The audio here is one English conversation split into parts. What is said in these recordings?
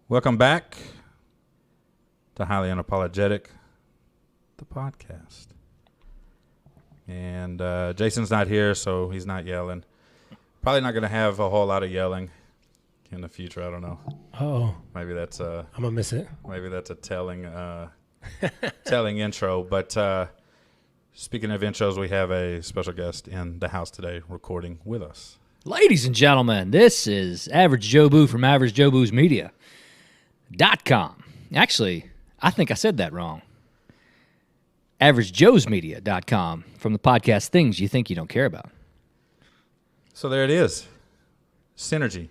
Welcome back to Highly Unapologetic, the podcast. And Jason's not here, so he's not yelling. Probably not going to have a whole lot of yelling in the future. I don't know. Oh, maybe that's I'm gonna miss it. Maybe that's a telling intro. But speaking of intros, we have a special guest in the house today, recording with us. Ladies and gentlemen, this is Average Joe Boo from AverageJoeBoosMedia.com. Actually, I think I said that wrong. AverageJoesMedia.com from the podcast Things You Think You Don't Care About. So there it is. Synergy.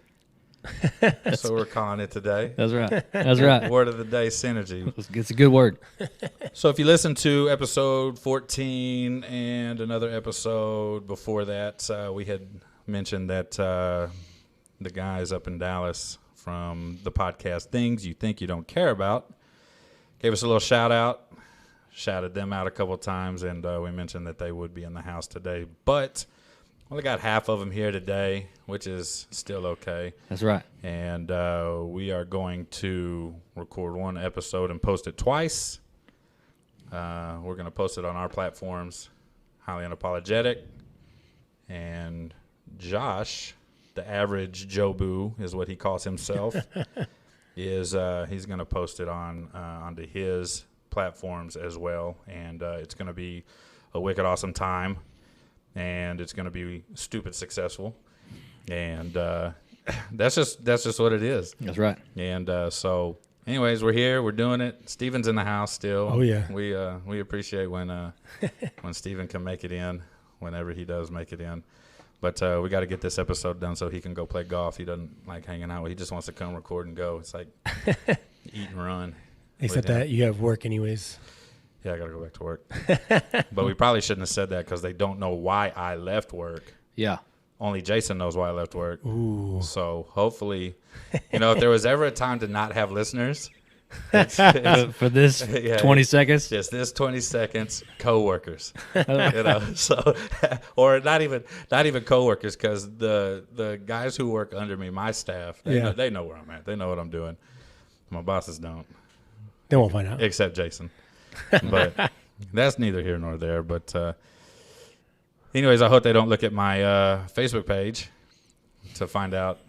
So we're calling it today. That's right. That's right. Word of the day, synergy. It's a good word. So if you listen to episode 14 and another episode before that, we had mentioned that the guys up in Dallas from the podcast Things You Think You Don't Care About gave us a little shout out, shouted them out a couple of times, and we mentioned that they would be in the house today. But only got half of them here today, which is still okay. That's right. And we are going to record one episode and post it twice. We're going to post it on our platforms, Highly Unapologetic. And Josh, the average Joe Boo is what he calls himself, is he's going to post it onto his platforms as well. And it's going to be a wicked awesome time. And it's going to be stupid successful. And that's just what it is. That's right. And so anyways, we're here. We're doing it. Steven's in the house still. Oh, yeah. We appreciate when Steven can make it in, whenever he does make it in. But we got to get this episode done so he can go play golf. He doesn't like hanging out. He just wants to come record and go. It's like eat and run. Except that you have work anyways. Yeah, I got to go back to work. But we probably shouldn't have said that because they don't know why I left work. Yeah. Only Jason knows why I left work. Ooh. So hopefully, if there was ever a time to not have listeners, it's for this 20 seconds? Just this 20 seconds, coworkers. So or not even coworkers, because the guys who work under me, my staff, they know where I'm at. They know what I'm doing. My bosses don't. They won't find out. Except Jason. But that's neither here nor there. But anyways, I hope they don't look at my Facebook page to find out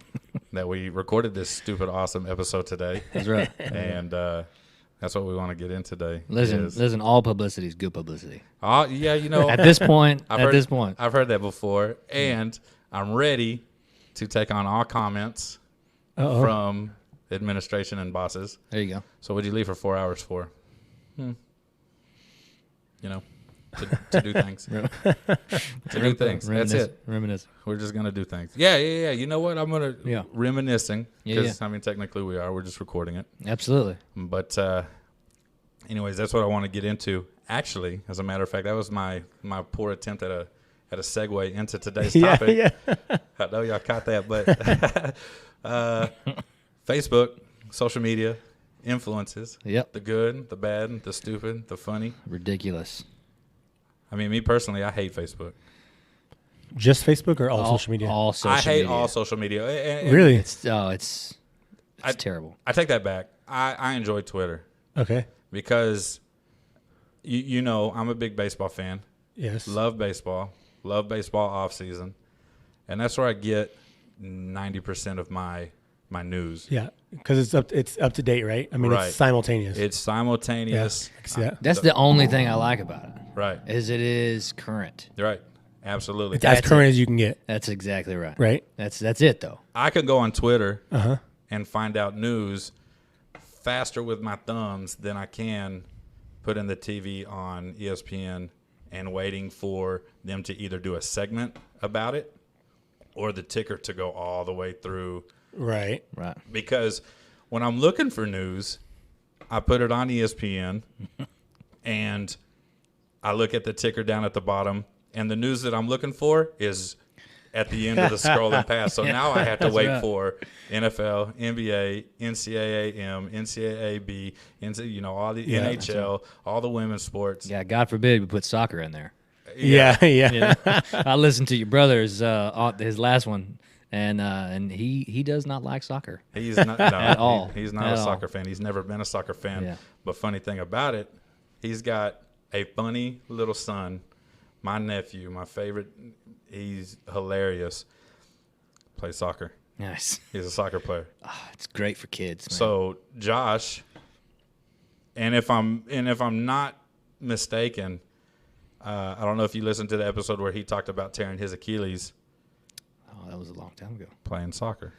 that we recorded this stupid, awesome episode today. That's right. And that's what we want to get in today. Listen, all publicity is good publicity. Yeah, at this point, I've heard that before. And I'm ready to take on all comments from administration and bosses. There you go. So what'd you leave for 4 hours for? To do things. To do things. That's it. Reminiscing. We're just going to do things. Yeah. You know what? I'm going to reminiscing. Because, technically we are. We're just recording it. Absolutely. But anyways, that's what I want to get into. Actually, as a matter of fact, that was my poor attempt at a segue into today's topic. Yeah. I know y'all caught that, but Facebook, social media, influences. Yep. The good, the bad, the stupid, the funny. Ridiculous. I mean, me personally, I hate Facebook. Just Facebook or all social media? All social media. I hate all social media. And really? It's terrible. I take that back. I enjoy Twitter. Okay. Because, you know, I'm a big baseball fan. Yes. Love baseball off season. And that's where I get 90% of my news. Yeah, because it's up to date, right? I mean, Right. It's simultaneous. It's simultaneous. Yeah, I can see that. That's the only thing I like about it. Right. Is it is current. You're right. Absolutely. It's as current as you can get. That's exactly right. Right. That's it though. I can go on Twitter and find out news faster with my thumbs than I can put in the TV on ESPN and waiting for them to either do a segment about it or the ticker to go all the way through. Right. Because when I'm looking for news, I put it on ESPN and I look at the ticker down at the bottom, and the news that I'm looking for is at the end of the scrolling past. So now I have to wait for NFL, NBA, NCAA-M, NCAA-B, all the NHL, all the women's sports. Yeah, God forbid we put soccer in there. Yeah. I listened to your brother's his last one, and he does not like soccer. He's not at all. He's not a soccer fan. He's never been a soccer fan. Yeah. But funny thing about it, he's got a funny little son. My nephew, my favorite, he's hilarious. Plays soccer. Nice. He's a soccer player. Oh, it's great for kids, man. So Josh, and if I'm not mistaken, I don't know if you listened to the episode where he talked about tearing his Achilles. Oh, that was a long time ago. Playing soccer,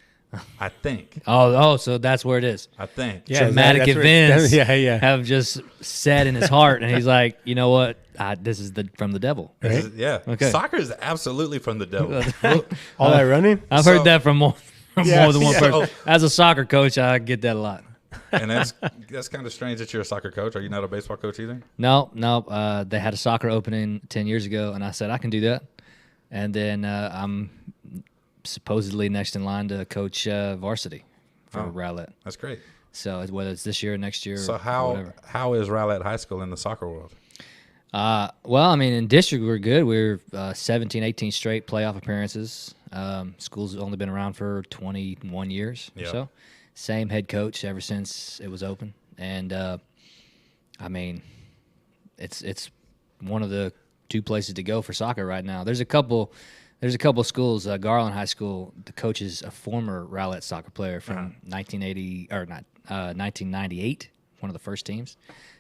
I think. So that's where it is. I think. Yeah, Traumatic that's where events yeah. have just set in his heart, and he's like, you know what? This is from the devil. This is- yeah. Okay. Soccer is absolutely from the devil. All that running? I've So- heard that from more than one yeah. person. As a soccer coach, I get that a lot. And that's kind of strange that you're a soccer coach. Are you not a baseball coach either? No. They had a soccer opening 10 years ago, and I said I can do that. And then I'm supposedly next in line to coach varsity for Rowlett. That's great. So whether it's this year or next year, So or whatever. how is Rowlett High School in the soccer world? Well, I mean, in district we're good. We're 17, 18 straight playoff appearances. School's only been around for 21 years or Yeah. so. Same head coach ever since it was open, and I mean, it's one of the two places to go for soccer right now. There's a couple schools. Garland High School, the coach is a former Rowlett soccer player from 1998, one of the first teams,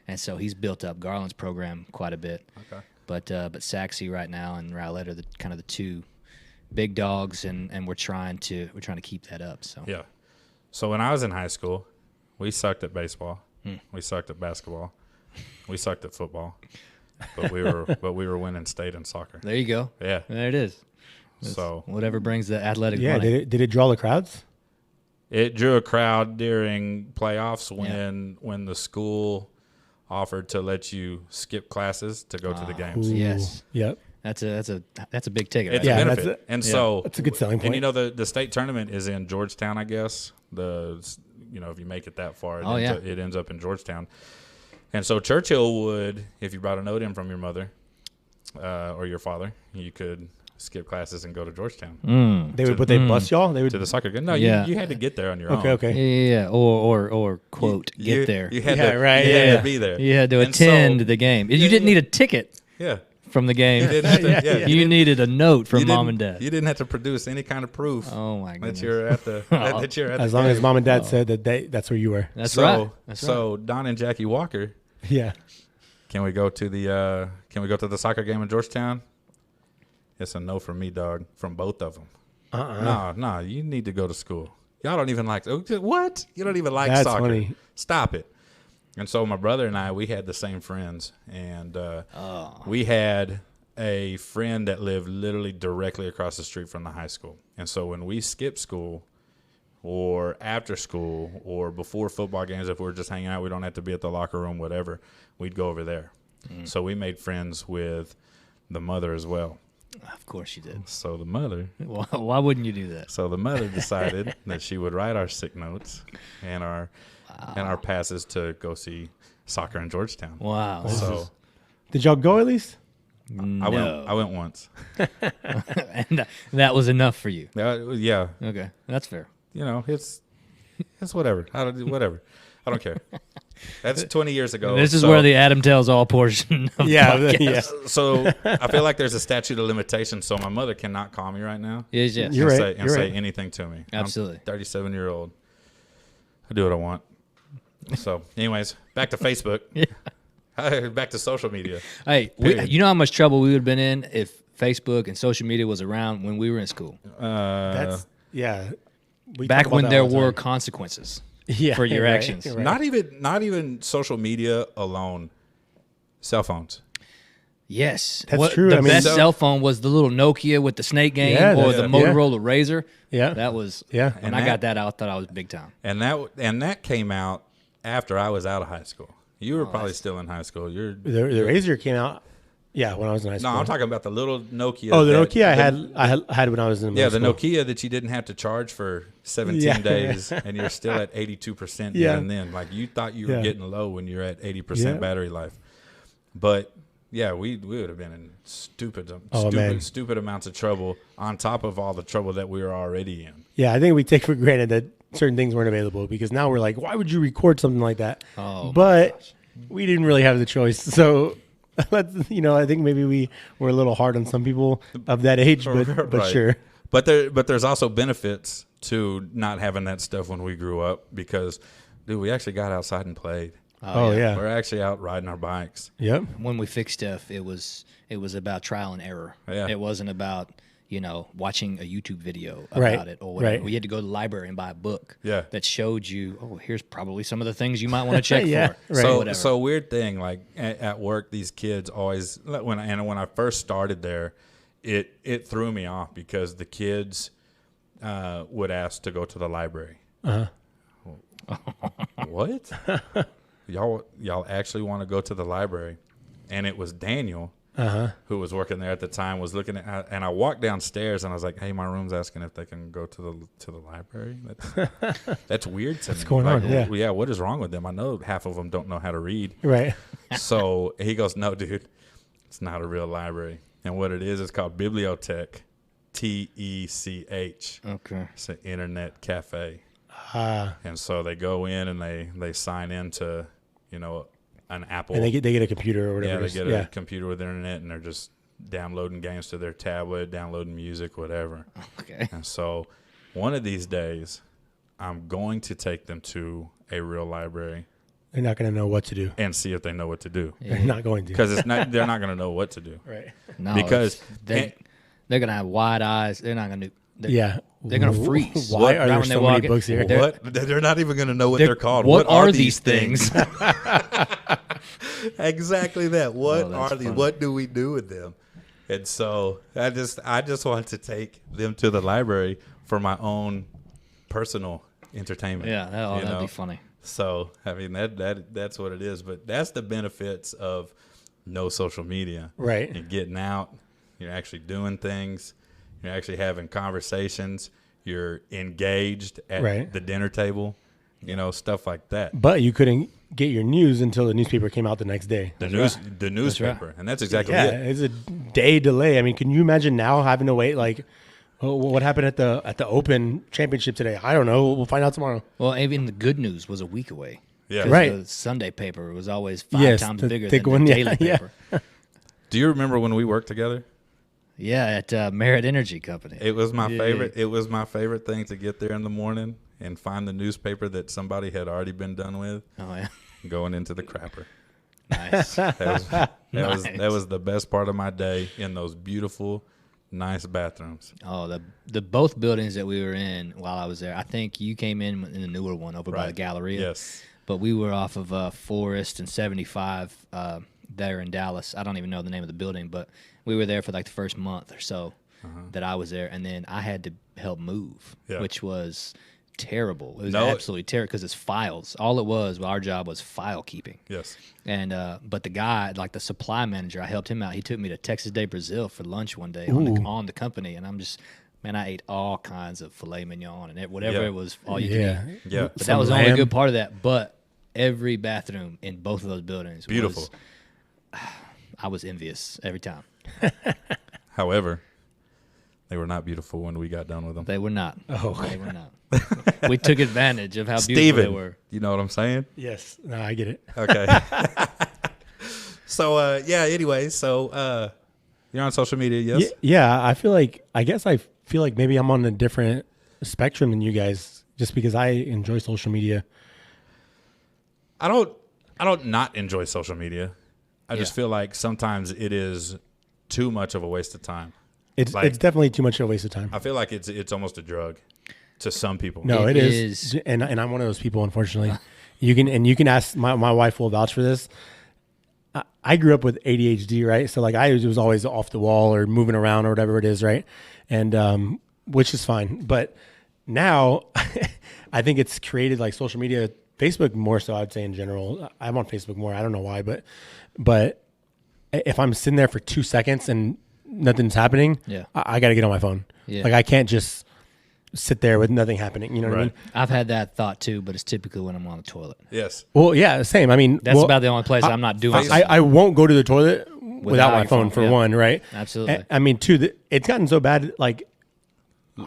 and so he's built up Garland's program quite a bit. Okay. But Saxe right now and Rowlett are the two big dogs, and we're trying to keep that up. So Yeah. So when I was in high school, we sucked at baseball. We sucked at basketball. We sucked at football. But we were winning state in soccer. there you go. Yeah. There it is. So Whatever brings the athletic Yeah. money. Did it draw the crowds? it drew a crowd during playoffs when the school offered to let you skip classes to go to the games. Ooh. Yes. Yep. That's a big ticket. It's Right? a Yeah, benefit. that's And Yeah. so That's a good selling point. and the state tournament is in Georgetown, I guess. If you make it that far, it ends up in Georgetown. And so Churchill would, if you brought a note in from your mother or your father, you could skip classes and go to Georgetown Would they bus y'all? They would. to the soccer game. No, Yeah. you had to get there on your own. Okay. Yeah. Or quote, get there. You had Yeah, to, right, you had yeah. to be there. You had to And so- attend the game. You didn't need a ticket Yeah. from the game. You didn't have to, yeah, You needed a note from you mom didn't- and dad. You didn't have to produce any kind of proof Oh my goodness. that you're at the that you're at As the long as game. mom and dad said that that's where you were. That's so, right. That's so Don and Jackie Walker, Yeah. can we go to the soccer game in Georgetown? It's a no from me, dog. From both of them. No, you need to go to school. Y'all don't even like what? You don't even like That's soccer. funny. Stop it. And so my brother and I, we had the same friends, and we had a friend that lived literally directly across the street from the high school. And so when we skipped school, or after school, or before football games, if we were just hanging out, we don't have to be at the locker room, whatever, we'd go over there. So we made friends with the mother as well. Of course you did. So the mother Well, why wouldn't you do that? So the mother decided that she would write our sick notes and our passes to go see soccer in Georgetown. Wow. So Did y'all go at least? I went once. And that was enough for you. Yeah, Okay. That's fair. it's whatever. Whatever. I don't care. That's 20 years ago. This is so- where the Adam tells all portion of the podcast. Yeah. So I feel like there's a statute of limitations. So my mother cannot call me right now Yes, yes. You're and right. say, You're say right. anything to me. Absolutely. I'm 37-year-old. I do what I want. So, anyways, back to Facebook. Back to social media. Hey, Period. you know how much trouble we would have been in if Facebook and social media was around when we were in school? That's yeah. We Back talk about when that there all the were time. consequences Yeah, for your right, actions. right. Not even social media alone. Cell phones. Yes, That's true. The I mean, best so- cell phone was the little Nokia with the snake game Yeah, or that's- the yeah. Motorola Razor. Yeah. That was Yeah. When And I that- got that, I thought I was big time. And that came out after I was out of high school. You were probably still in high school. You're The Razor came out. Yeah, when I was in high school. no, I'm talking about the little Nokia. Oh, the that- Nokia I had when I was in Yeah, middle the school. Nokia that you didn't have to charge for 17 Yeah. days, and you're still at 82% Yeah. and then. Like you thought you were Yeah. getting low when you're at 80% Yeah. battery life. But yeah, we would have been in stupid man. stupid amounts of trouble on top of all the trouble that we were already in. Yeah, I think we take for granted that certain things weren't available because now we're like, why would you record something like that? Oh, But we didn't really have the choice. So let's, I think maybe we were a little hard on some people of that age, but Right. sure. But there's also benefits to not having that stuff when we grew up because, dude, we actually got outside and played. Oh, yeah. We're actually out riding our bikes. Yep. When we fixed stuff, it was about trial and error. Yeah. It wasn't about watching a YouTube video about Right, it or whatever. right. We had to go to the library and buy a book Yeah. that showed you, oh, here's probably some of the things you might want to check Yeah, for. right. So So, whatever. so weird thing, like at work, these kids always when I first started there, it threw me off because the kids would ask to go to the library. What? y'all actually want to go to the library? And it was Daniel who was working there at the time was looking at, and I walked downstairs and I was like, hey, my room's asking if they can go to the library. That's weird to me. What's going on? Yeah. What is wrong with them? I know half of them don't know how to read. Right. So he goes, no, dude, it's not a real library. And what it is called Bibliotech, TECH. Okay. It's an internet cafe. Ah. And so they go in and they sign into, an Apple. And they get a computer or whatever. Yeah, it they is. get Yeah. a computer with internet and they're just downloading games to their tablet, downloading music, whatever. Okay. And so one of these days, I'm going to take them to a real library They're not going to know what to do. and see if they know what to do. They're not going to. Because they're not going to know what to do. Right. No, Because- they're gonna have wide eyes. They're not gonna. Yeah. They're gonna freeze. Why Right are there when they so walk many in. books here? They're- What? They're not even going to know what they're called. What are these things? Exactly that. What Oh, that's are these? funny. What do we do with them? And so I just want to take them to the library for my own personal entertainment. Yeah, that'd be funny. So I mean that's what it is. But that's the benefits of no social media. Right. You're getting out. You're actually doing things. You're actually having conversations. You're engaged at Right. the dinner table. Stuff like that. But you couldn't get your news until the newspaper came out the next day. The newspaper, and that's exactly Yeah, it. it's a day delay. I mean, can you imagine now having to wait? Like, oh, what happened at the Open Championship today? I don't know. We'll find out tomorrow. Well, even the good news was a week away. Yeah. 'Cause Right. The Sunday paper was always 5 Yes, times the bigger thick than one, the yeah, daily yeah. paper. Do you remember when we worked together? Yeah, at Merit Energy Company. It was my Yeah. favorite. It was my favorite thing to get there in the morning and find the newspaper that somebody had already been done with, Oh yeah, going into the crapper. nice. That was the best part of my day in those beautiful, nice bathrooms. Oh, the both buildings that we were in while I was there. I think you came in the newer one over by the Right. Galleria. Yes. But we were off of Forest and 75 there in Dallas. I don't even know the name of the building, but we were there for like the first month or so that I was there, and then I had to help move, Yeah. which was terrible. It was No. absolutely terrible because it's files. All it was, our job was file keeping. Yes. And but the guy, like the supply manager, I helped him out. He took me to Texas Day Brazil for lunch one day on the company, and I'm just, man, I ate all kinds of filet mignon and whatever Yeah. it was, all you can eat. Yeah. But that was the only lamb. good part of that. But every bathroom in both of those buildings Beautiful. I was envious every time. However, they were not beautiful when we got done with them. They were not. Oh. They were not. We took advantage of how beautiful they Steven, were. you know what I'm saying? Yes. No, I get it. Okay. So anyway, you're on social media, yes? Yeah, I feel like maybe I'm on a different spectrum than you guys, just because I enjoy social media. I don't not enjoy social media. I just Yeah. feel like sometimes it is too much of a waste of time. It's Like- it's definitely too much of a waste of time. I feel like it's almost a drug to some people. No, It it is. And I'm one of those people, unfortunately. You can ask my wife will vouch for this. I grew up with ADHD, right? So like I was always off the wall or moving around or whatever it is, right? And which is fine. But now I think it's created like social media, Facebook more so, I'd say in general. I'm on Facebook more. I don't know why, but if I'm sitting there for 2 seconds and nothing's happening, Yeah. I got to get on my phone. Yeah. Like I can't just sit there with nothing happening. You know what I mean? I've had that thought too, but it's typically when I'm on the toilet. Yes. Well, yeah, same. I mean, That's well, about the only place I'm not doing I, it. I won't go to the toilet without my your phone phone, for yeah. one, right? Absolutely. I mean, two, it's gotten so bad. Like,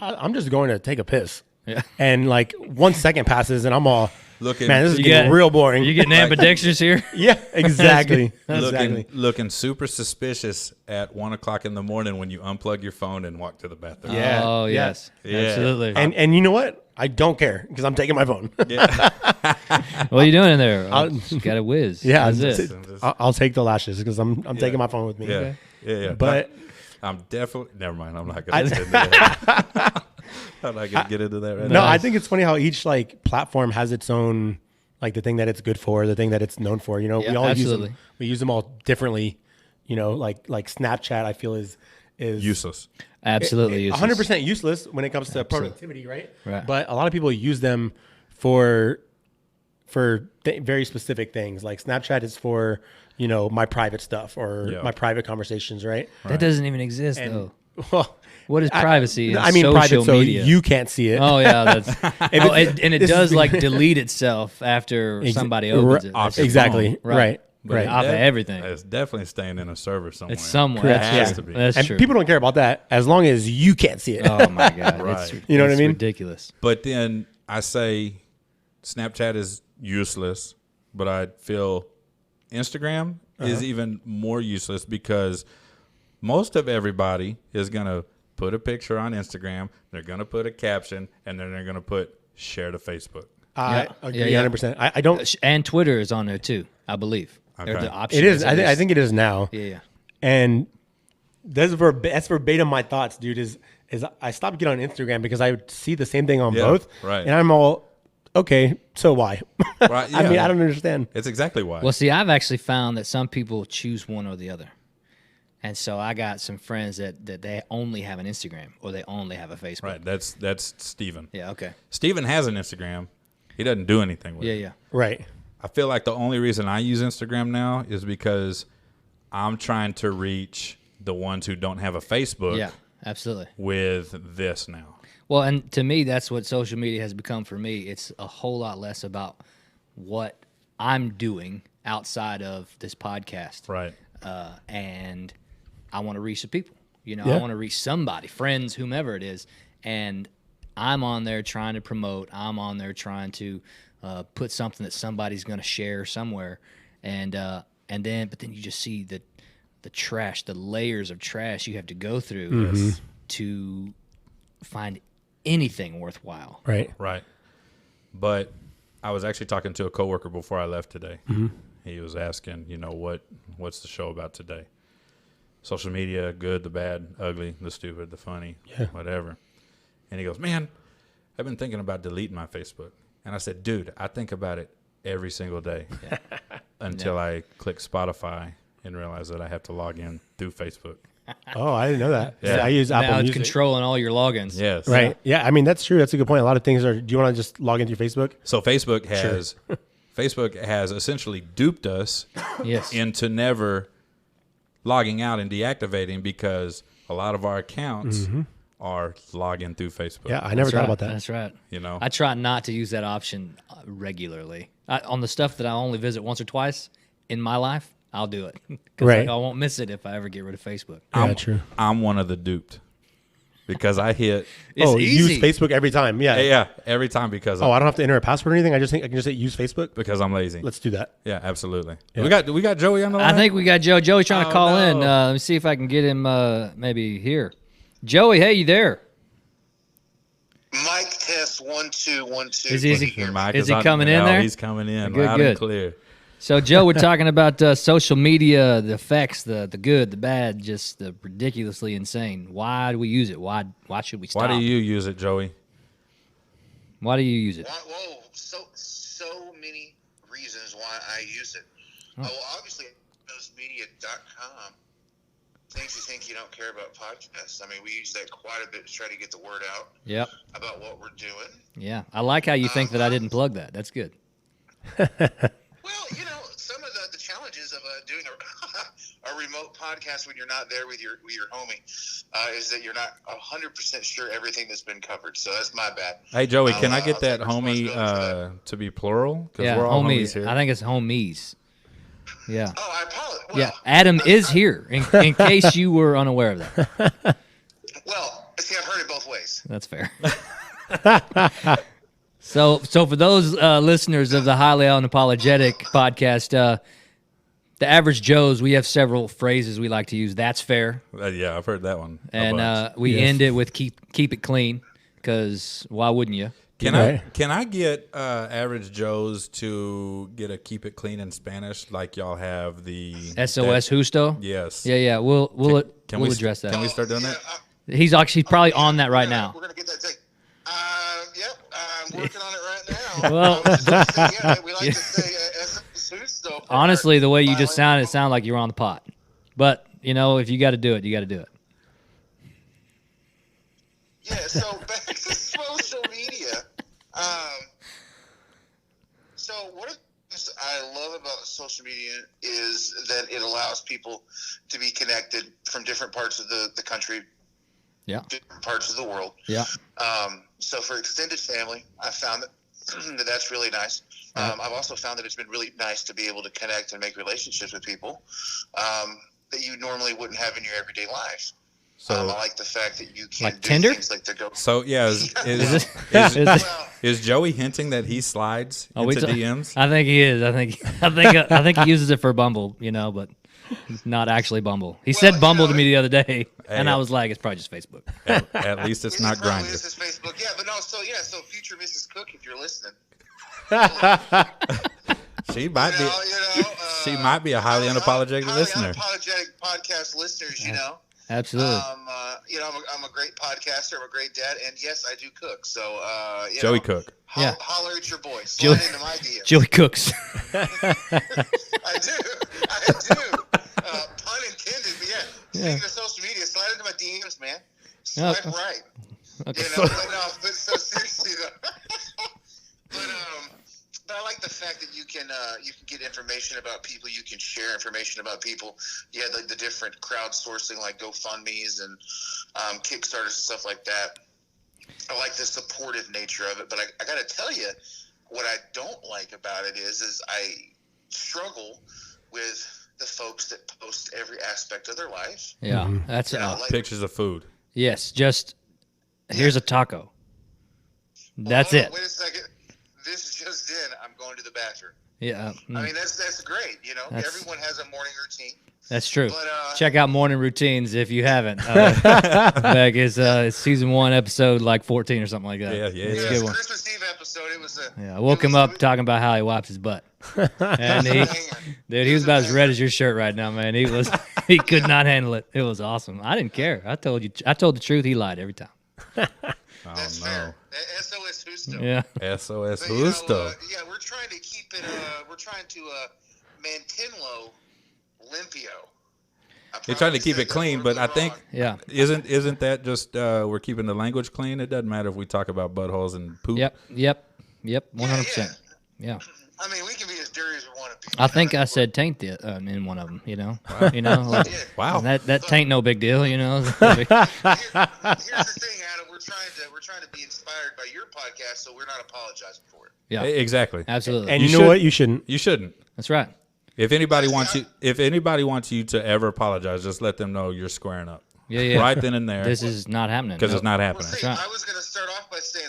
I'm just going to take a piss, Yeah. and like 1 second passes, and I'm all Looking, man. This is You getting got- real boring. You getting ambidextrous here? yeah, exactly, looking, exactly. looking super suspicious at 1 o'clock in the morning when you unplug your phone and walk to the bathroom. Yeah. Oh, yeah. yes. Yeah. Absolutely. And you know what? I don't care because I'm taking my phone. what are you doing in there? I'll- Just got a whiz. yeah, That's it's- it. I'll take the lashes because I'm taking my phone with me. Yeah. Yeah. But I'm definitely. Never mind. I'm not going to get into that. I'm not going to get into that right no, now. I think it's funny how each like platform has its own like the thing that it's good for, the thing that it's known for. You know, Yeah, we all absolutely. use them all differently. You know, like Snapchat, I feel is Useless. Absolutely useless. 100% useless when it comes to productivity, right? Right. But a lot of people use them for very specific things. Like Snapchat is for my private stuff or Yeah. my private conversations, right? That doesn't even exist, And though. well, What is privacy? in I mean, social private, so media? you can't see it. Oh yeah, that's and it this does is- like delete itself after somebody opens it. That's your exactly. phone. Right. But Right. Off of everything. It's definitely staying in a server somewhere. It's somewhere. Correct. That's Has true. to be. That's And true. people don't care about that as long as you can't see it. Oh my god, Right. You know what I it's mean? Ridiculous. But then I say Snapchat is useless, but I feel Instagram is even more useless because most of everybody is going to put a picture on Instagram, they're going to put a caption, and then they're going to put share to Facebook. I Yeah. agree Yeah. 100%. I don't. And Twitter is on there too, I believe. They're Okay. the option. It is. I think it is now. Yeah. And that's verbatim my thoughts, dude. Is I stopped getting on Instagram because I would see the same thing on Yeah, both, right. and I'm all okay. So why? Right, I mean, yeah. I don't understand. It's exactly why. Well, see, I've actually found that some people choose one or the other. And so I got some friends that they only have an Instagram or they only have a Facebook. right. That's Steven. Yeah, okay. Steven has an Instagram. He doesn't do anything with Yeah, it. yeah. Right. I feel like the only reason I use Instagram now is because I'm trying to reach the ones who don't have a Facebook Yeah, absolutely. with this now. Well, and to me, that's what social media has become for me. It's a whole lot less about what I'm doing outside of this podcast. Right. And I want to reach the people. You know, Yeah. I want to reach somebody, friends, whomever it is. And I'm on there trying to promote. I'm on there trying to put something that somebody's going to share somewhere. And then you just see the trash, the layers of trash you have to go through to find anything worthwhile. Right. Right. But I was actually talking to a coworker before I left today. He was asking, what's the show about today? Social media, good, the bad, ugly, the stupid, the funny, whatever. And he goes, man, I've been thinking about deleting my Facebook. And I said, dude, I think about it every single day until I click Spotify and realize that I have to log in through Facebook. Oh, I didn't know that. Yeah. I use Apple Now it's Music. controlling all your logins. Yes. Right. Yeah. I mean, that's true. That's a good point. A lot of things are. Do you want to just log into your Facebook? So Facebook has essentially duped us Yes. into never logging out and deactivating because a lot of our accounts are logging through Facebook. Yeah. I never That's thought right. about that. That's right. You know? I try not to use that option regularly. On the stuff that I only visit once or twice in my life, I'll do it. 'Cause Right. I won't miss it if I ever get rid of Facebook. Yeah. True. I'm one of the duped because I hit It's use easy. Facebook every time. Yeah. yeah every time because Oh, I don't have to enter a password or anything. I can just hit use Facebook. because I'm lazy. Let's do that. Yeah, absolutely. Yeah. We got Joey on the line. I think we got Joe. Joey's trying to Oh, call in. no. Let me see if I can get him maybe here. Joey, hey, you there? Mic test 1 2 1 2. Is he- Can you hear me? Mike Is he on- coming in no, there? He's coming in Good, loud good. and clear. So, Joe, we're talking about social media, the effects, the good, the bad, just the ridiculously insane. Why do we use it? Why should we stop? Why do you use it, Joey? Why do you use it? Whoa, so many reasons why I use it. Well, obviously, I've HighlandNewsMedia.com. Things you think you don't care about podcasts. I mean, we use that quite a bit to try to get the word out Yep. about what we're doing. Yeah. I like how you think that I didn't plug that. That's good. Well, you know, some of the challenges of doing a remote podcast when you're not there with your homie is that you're not 100% sure everything that's been covered. So that's my bad. Hey, Joey, can I get I'll that take homie responsibility for to be plural? Because Yeah. we're all homies Homies. here. I think it's homies. Yeah. Oh, I apologize. Well, Yeah. Adam is here in case you were unaware of that. Well, see, I've heard it both ways. That's fair. So for those listeners of the Highly Unapologetic podcast, the average Joes, we have several phrases we like to use. That's fair, Yeah, I've heard that one. a and bunch. we Yes. end it with keep it clean, because why wouldn't you? Can I get Average Joes to get a keep it clean in Spanish like y'all have the SOS Justo. Yes. Yeah. We'll Can we'll we address that. Can we start doing Yeah, that? He's probably on that right now. We're gonna get that thing. Yep, I'm working on it right now. Well- I was just gonna say, yeah, we like to say Susto. Honestly, the way you just sounded, it sounded like you were on the pot. But if you got to do it, you got to do it. Yeah, so back to social media. So one of the things I love about social media is that it allows people to be connected from different parts of the country, Yeah. different parts of the world. Yeah. So for extended family, I found that that's really nice. I've also found that it's been really nice to be able to connect and make relationships with people that you normally wouldn't have in your everyday life. I So like the fact that you can Like do Tinder? things like the go. yeah, Is it- Well, is Joey hinting that he slides we into t- DMs? I think he is. I think he uses it for Bumble, but not actually Bumble. He said you Bumble know, to me the other day, and Hey. I was like, it's probably just Facebook. At least it's not probably Grindr. is his Facebook. Yeah, but no. So future Mrs. Cook, if you're listening, She might be. She might be a highly unapologetic listener. Unapologetic podcast listeners, Absolutely. I'm a great podcaster. I'm a great dad, and yes, I do cook. So, Joey Cook. Yeah. Holler at your boy. Joey- Slide into my DMs. Joey Cooks. I do. Pun intended, but yeah. Speaking of social media, slide into my DMs, man. Swipe right. Okay. But seriously though. But I like the fact that you can get information about people. You can share information about people. You had like the different crowdsourcing, like GoFundMe's and Kickstarters and stuff like that. I like the supportive nature of it. But I got to tell you, what I don't like about it is I struggle with the folks that post every aspect of their life. Yeah, that's Like, Pictures of food. yes. Just here's a taco. That's hold on, it. Wait a second. This just in. I'm going to the bathroom. Yeah, I mean, that's great. That's- Everyone has a morning routine. that's true. But, Check out Morning Routines if you haven't. Beck is it's season 1, episode like 14 or something like that. Yeah, It's a yeah. good It's one. Christmas Eve episode. It was a. Yeah, I woke him up talking about how he wipes his butt, and he was about as red as your shirt right now, man. He could not handle it. It was awesome. I didn't care. I told the truth. He lied every time. That's Oh fair. SOS Justo. Yeah, no. SOS But, Justo. yeah, we're trying to keep it. We're trying to mantenlo limpio. You're trying to keep it clean, but I think yeah. isn't that just we're keeping the language clean? It doesn't matter if we talk about buttholes and poop. Yep. 100%. Yeah. I mean, we can be as dirty as we want to be. I think I said taint in one of them. Like, Wow. that taint no big deal. Here's the thing, Adam. We're trying to be inspired by your podcast, so we're not apologizing for it. Yeah, Exactly. absolutely. And You you know should- what? You shouldn't. You shouldn't. That's right. If anybody wants you to ever apologize, just let them know you're squaring up. Yeah. Right then and there. This is not happening. Because it's not Well, happening. see, right. I was going to start off by saying,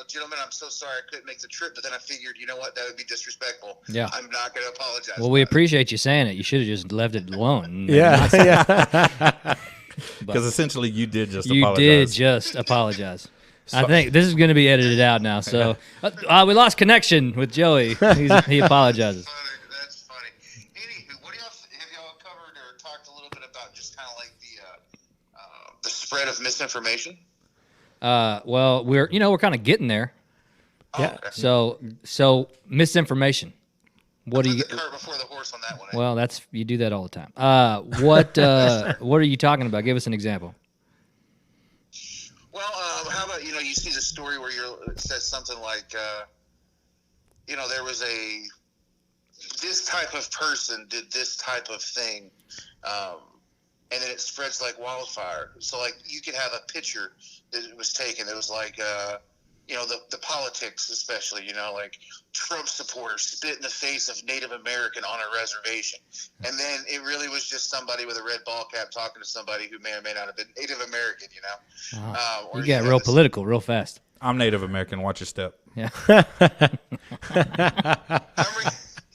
gentlemen, I'm so sorry I couldn't make the trip, but then I figured, you know what, that would be disrespectful. Yeah. I'm not going to apologize. Well, we about it. appreciate you saying it. You should have just left it alone. Yeah. Yeah. Because essentially you did just You apologize. did just apologize. I think this is going to be edited out now. So we lost connection with Joey. He apologizes. That's funny. Anywho, what have y'all covered or talked a little bit about just kind of like the spread of misinformation? Well, we're kind of getting there. Yeah. Okay. So misinformation. What do Put you? the cart before the horse on that one. Well, you do that all the time. What are you talking about? Give us an example. Well, how about you see the story where it says something like, there was this type of person did this type of thing, and then it spreads like wildfire. So like you could have a picture that was taken that was like, the politics, especially, like Trump supporters spit in the face of Native American on a reservation. And then it really was just somebody with a red ball cap talking to somebody who may or may not have been Native American, Or You got real political real fast. I'm Native American. Watch your step. Yeah. I'm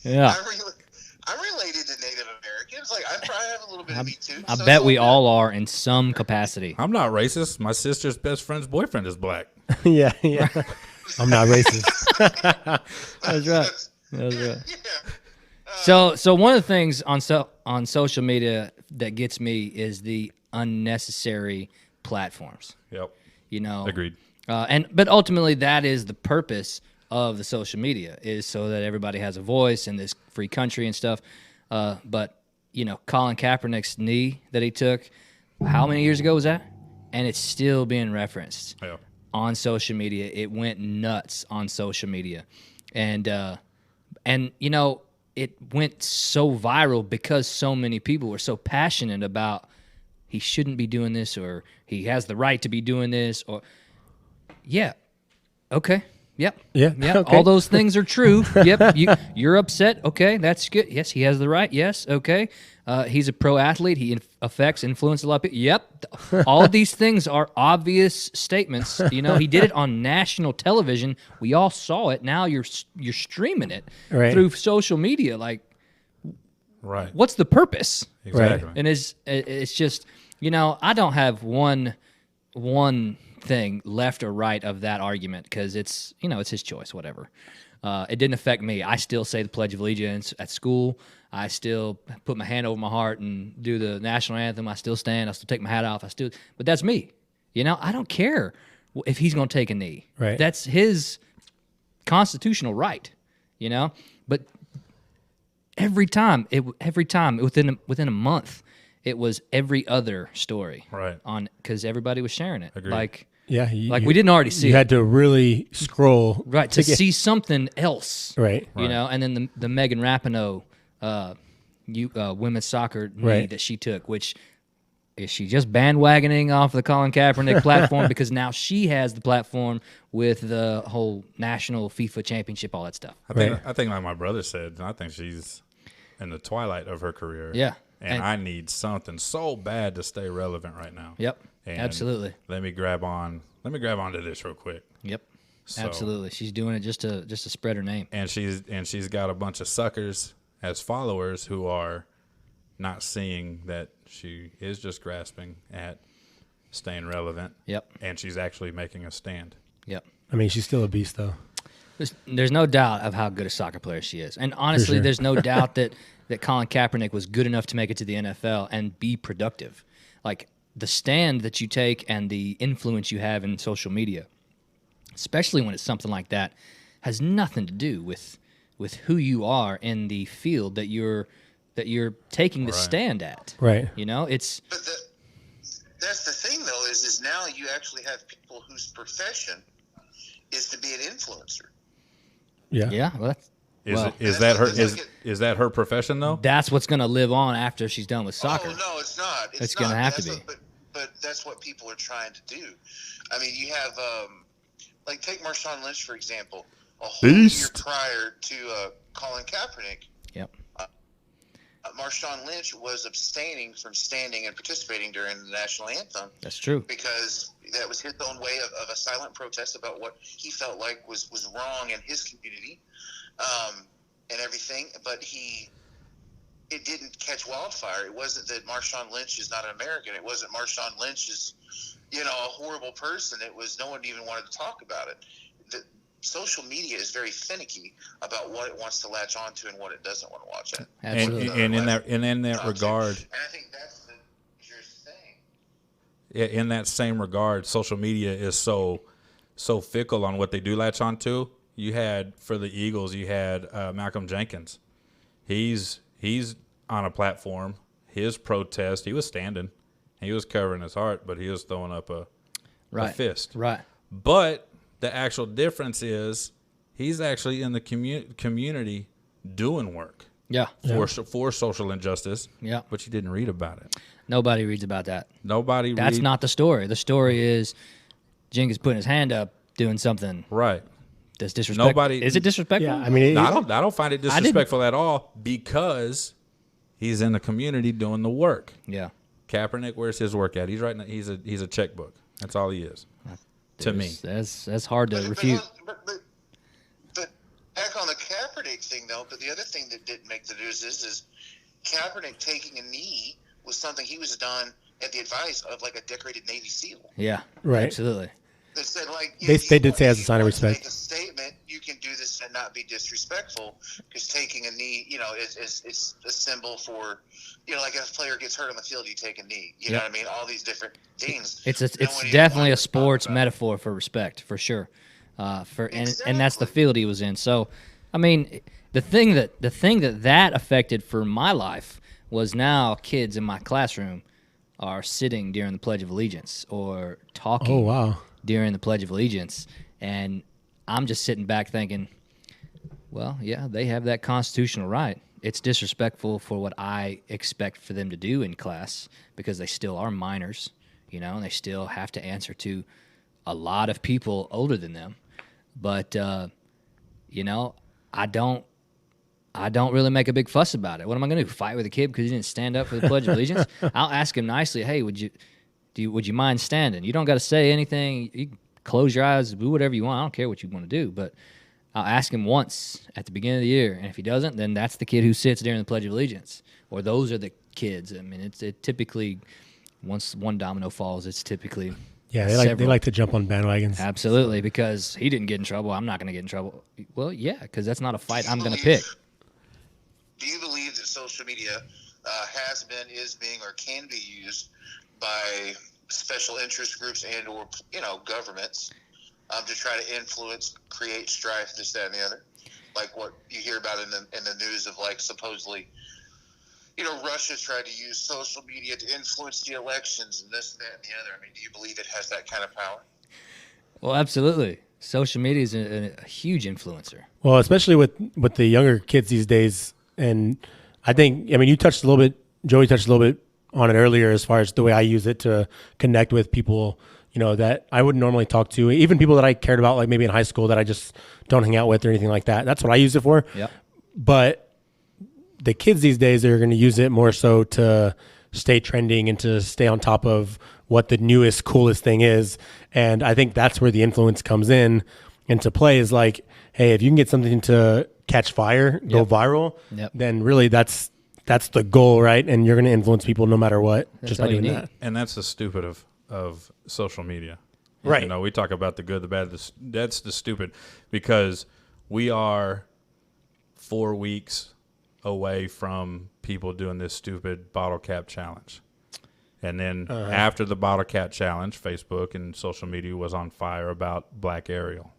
Yeah. related to Native Americans. Like, I probably have a little bit of me too. I so bet it's we good. all are in some capacity. I'm not racist. My sister's best friend's boyfriend is black. yeah. I'm not racist. That's right. That's right. Yeah. So one of the things on social media that gets me is the unnecessary platforms. Yep. Agreed. Agreed. But ultimately, that is the purpose of the social media, is so that everybody has a voice in this free country and stuff. But Colin Kaepernick's knee that he took, how many years ago was that? And it's still being referenced Yeah. on social media. It went nuts on social media, and it went so viral because so many people were so passionate about he shouldn't be doing this, or he has the right to be doing this, or okay. Yep. Yeah, Yep. okay. All those things are true. Yep. You're upset. Okay. That's good. Yes, he has the right. Yes. Okay. He's a pro athlete. He influences a lot of people. Yep. All of these things are obvious statements. He did it on national television. We all saw it. Now you're streaming it Right. through social media. Like, Right. what's the purpose? Exactly. And it's just, I don't have one thing left or right of that argument, because it's his choice, whatever. It didn't affect me. I still say the Pledge of Allegiance at school. I still put my hand over my heart and do the national anthem. I still stand. I still take my hat off. But that's me. I don't care if he's going to take a knee. Right. That's his constitutional right. But every time within a month, it was every other story. Right. Because everybody was sharing it. Agreed. Like we we didn't already see You it. had to really scroll. Right, to get- see something else. Right. And then the Megan Rapinoe women's soccer knee Right. that she took, which is she just bandwagoning off the Colin Kaepernick platform because now she has the platform with the whole national FIFA championship, all that stuff. I think like my brother said, I think she's in the twilight of her career. Yeah. And I need something so bad to stay relevant right now. Yep. And Absolutely. Let me grab onto this real quick. Yep. So- Absolutely. She's doing it just to spread her name. And she's got a bunch of suckers as followers who are not seeing that she is just grasping at staying relevant. Yep. And she's actually making a stand. Yep. I mean, she's still a beast, though. There's no doubt of how good a soccer player she is. And honestly, sure. there's no doubt that Colin Kaepernick was good enough to make it to the NFL and be productive. Like, the stand that you take and the influence you have in social media, especially when it's something like that, has nothing to do with who you are in the field that you're taking the Right. stand at. Right. It's But that's the thing, though, is now you actually have people whose profession is to be an influencer. Yeah. yeah. Well, Is that's is that her profession though? that's what's going to live on after she's done with soccer. Oh no, it's not. It's gonna not. have to That's be. But that's what people are trying to do. I mean, you have like take Marshawn Lynch for example. A whole Beast. year prior to Colin Kaepernick, Yep. Marshawn Lynch was abstaining from standing and participating during the national anthem That's true. because that was his own way of a silent protest about what he felt like was wrong in his community, and everything. But it didn't catch wildfire. It wasn't that Marshawn Lynch is not an American. It wasn't Marshawn Lynch is, a horrible person. It was no one even wanted to talk about it. The social media is very finicky about what it wants to latch onto and what it doesn't want to watch it. Absolutely. And in that regard, And I think that's the dangerous thing. in that same regard, social media is so fickle on what they do latch onto. You had for the Eagles, you had Malcolm Jenkins, he's on a platform. His protest, he was standing. He was covering his heart, but he was throwing up a fist. Right. But the actual difference is he's actually in the community doing work Yeah. for social injustice. Yeah. But you didn't read about it. Nobody reads about that. Nobody. That's not the story. The story is Jenkins putting his hand up, doing something right. that's disrespectful. Nobody- Is it disrespectful? Yeah, I mean, No, I don't find it disrespectful at all because he's in the community doing the work. Yeah. Kaepernick, where's his work at? He's right now. He's a checkbook. That's all he is. To me, That's hard to refute. But back on the Kaepernick thing, though, but the other thing that didn't make the news is Kaepernick taking a knee was something he was done at the advice of like a decorated Navy SEAL. Yeah. Right. Absolutely. That said, like They did say as a sign of respect. Make a statement. You can do this and not be disrespectful because taking a knee, is a symbol for, like if a player gets hurt on the field, you take a knee. You know what I mean? All these different things. It's No one even definitely a wants to talk sports about it. metaphor for respect, for sure. And that's the field he was in. So, I mean, the thing that affected for my life was now kids in my classroom are sitting during the Pledge of Allegiance or talking Oh, wow. during the Pledge of Allegiance, and I'm just sitting back thinking, well, yeah, they have that constitutional right. It's disrespectful for what I expect for them to do in class because they still are minors, and they still have to answer to a lot of people older than them. But, I don't really make a big fuss about it. What am I going to do? Fight with a kid because he didn't stand up for the Pledge of Allegiance? I'll ask him nicely, hey, would you mind standing? You don't got to say anything. You can close your eyes, do whatever you want. I don't care what you want to do, but I'll ask him once at the beginning of the year, and if he doesn't, then that's the kid who sits during the Pledge of Allegiance, or those are the kids. I mean, it typically, once one domino falls, it's typically Yeah, they like several. to jump on bandwagons. Absolutely, because he didn't get in trouble. I'm not going to get in trouble. Well, yeah, because that's not a fight I'm going to pick. Do you believe that social media has been, is being, or can be used by special interest groups and or governments to try to influence, create strife, this, that, and the other? Like what you hear about in the news of like supposedly, Russia's tried to use social media to influence the elections and this, that, and the other. I mean, do you believe it has that kind of power? Well, absolutely. Social media is a huge influencer. Well, especially with the younger kids these days. And I think, you touched a little bit, Joey touched a little bit on it earlier as far as the way I use it to connect with people, that I wouldn't normally talk to, even people that I cared about, like maybe in high school that I just don't hang out with or anything like that. That's what I use it for. Yep. But the kids these days are going to use it more so to stay trending and to stay on top of what the newest, coolest thing is. And I think that's where the influence comes into play is like, hey, if you can get something to catch fire, go viral, then really that's the goal, right? And you're going to influence people no matter what, just by all you doing need. that. and that's the stupid of social media. Right. We talk about the good, the bad. That's the stupid because we are 4 weeks away from people doing this stupid bottle cap challenge. And then after the bottle cap challenge, Facebook and social media was on fire about Black Ariel.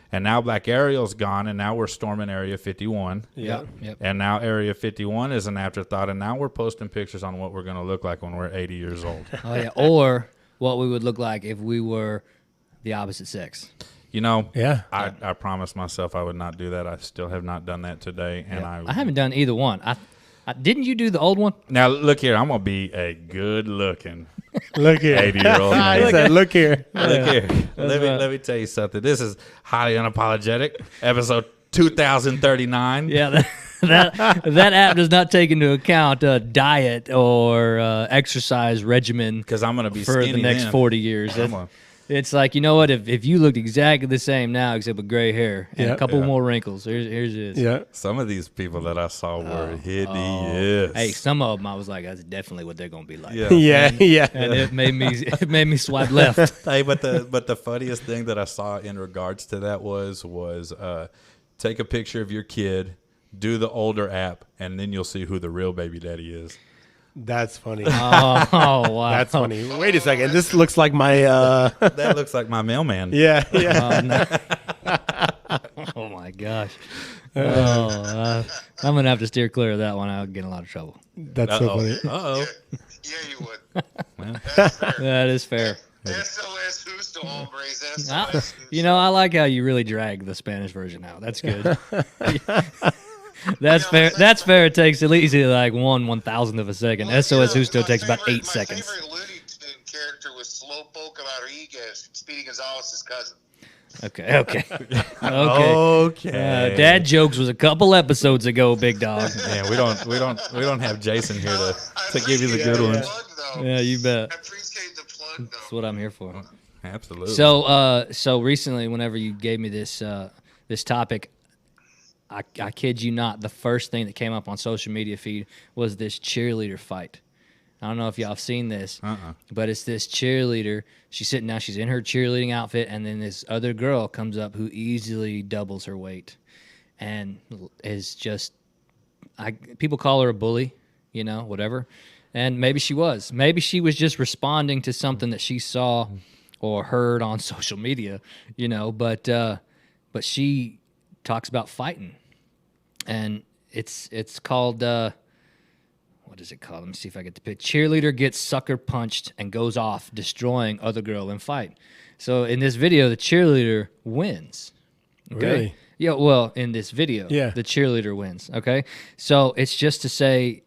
And now Black Ariel's gone, and now we're storming Area 51. Yep. And now Area 51 is an afterthought, and now we're posting pictures on what we're going to look like when we're 80 years old. Oh, yeah. Or what we would look like if we were the opposite sex. Yeah. I promised myself I would not do that. I still have not done that today, and I haven't done either one. Didn't you do the old one? Now look here, I'm gonna be a good-looking Look here. 80-year-old He man. said, look here. Look here, let me tell you something. This is Highly Unapologetic, episode 2039. Yeah, that app does not take into account diet or exercise regimen Because I'm gonna be for skinny the next then. 40 years. I'm a- It's like, you know what? If you looked exactly the same now, except with gray hair and Yeah. a couple Yeah. more wrinkles, here's this. Yeah. Some of these people that I saw were hideous. Hey, some of them I was like, that's definitely what they're gonna be like. Yeah. Yeah. And it made me swipe left. Hey, but the funniest thing that I saw in regards to that was take a picture of your kid, do the older app, and then you'll see who the real baby daddy is. That's funny. Oh wow, That's funny. Wait a second. This looks like my That looks like my mailman. yeah. Oh my my gosh. I'm gonna have to steer clear of that one. I'll get in a lot of trouble. That's so funny. Uh-oh. Yeah, you would. Well, That's fair. That is fair. SOS Justo Hombres. Ah, SOS. you know, I like how you really drag the Spanish version out. That's good. That's fair. That's fair. It takes at least like 1/1000th of a second. Well, SOS you know, Justo my takes about favorite- 8 seconds. My favorite Looney Tune character was Slowpoke Rodriguez, Speedy Gonzalez's cousin. Okay. Okay. Okay. Dad jokes was a couple episodes ago, big dog. Man, we don't have Jason here to give you the good appreciate ones. plug, though. Yeah, you bet. I appreciate the plug, That's though. what I'm here for. Absolutely. So recently, whenever you gave me this this topic, I kid you not, the first thing that came up on social media feed was this cheerleader fight. I don't know if y'all have seen this, but it's this cheerleader. She's sitting down. She's in her cheerleading outfit, and then this other girl comes up who easily doubles her weight, and is just people call her a bully, you know, whatever. And maybe she was. Maybe she was just responding to something that she saw or heard on social media, you know. But she talks about fighting, and it's called what is it called? Let me see if I get the pic. Cheerleader gets sucker punched and goes off, destroying other girl in fight. So in this video, the cheerleader wins. Okay? Really? Yeah. Well, in this video, Yeah. the cheerleader wins. Okay. So it's just to say,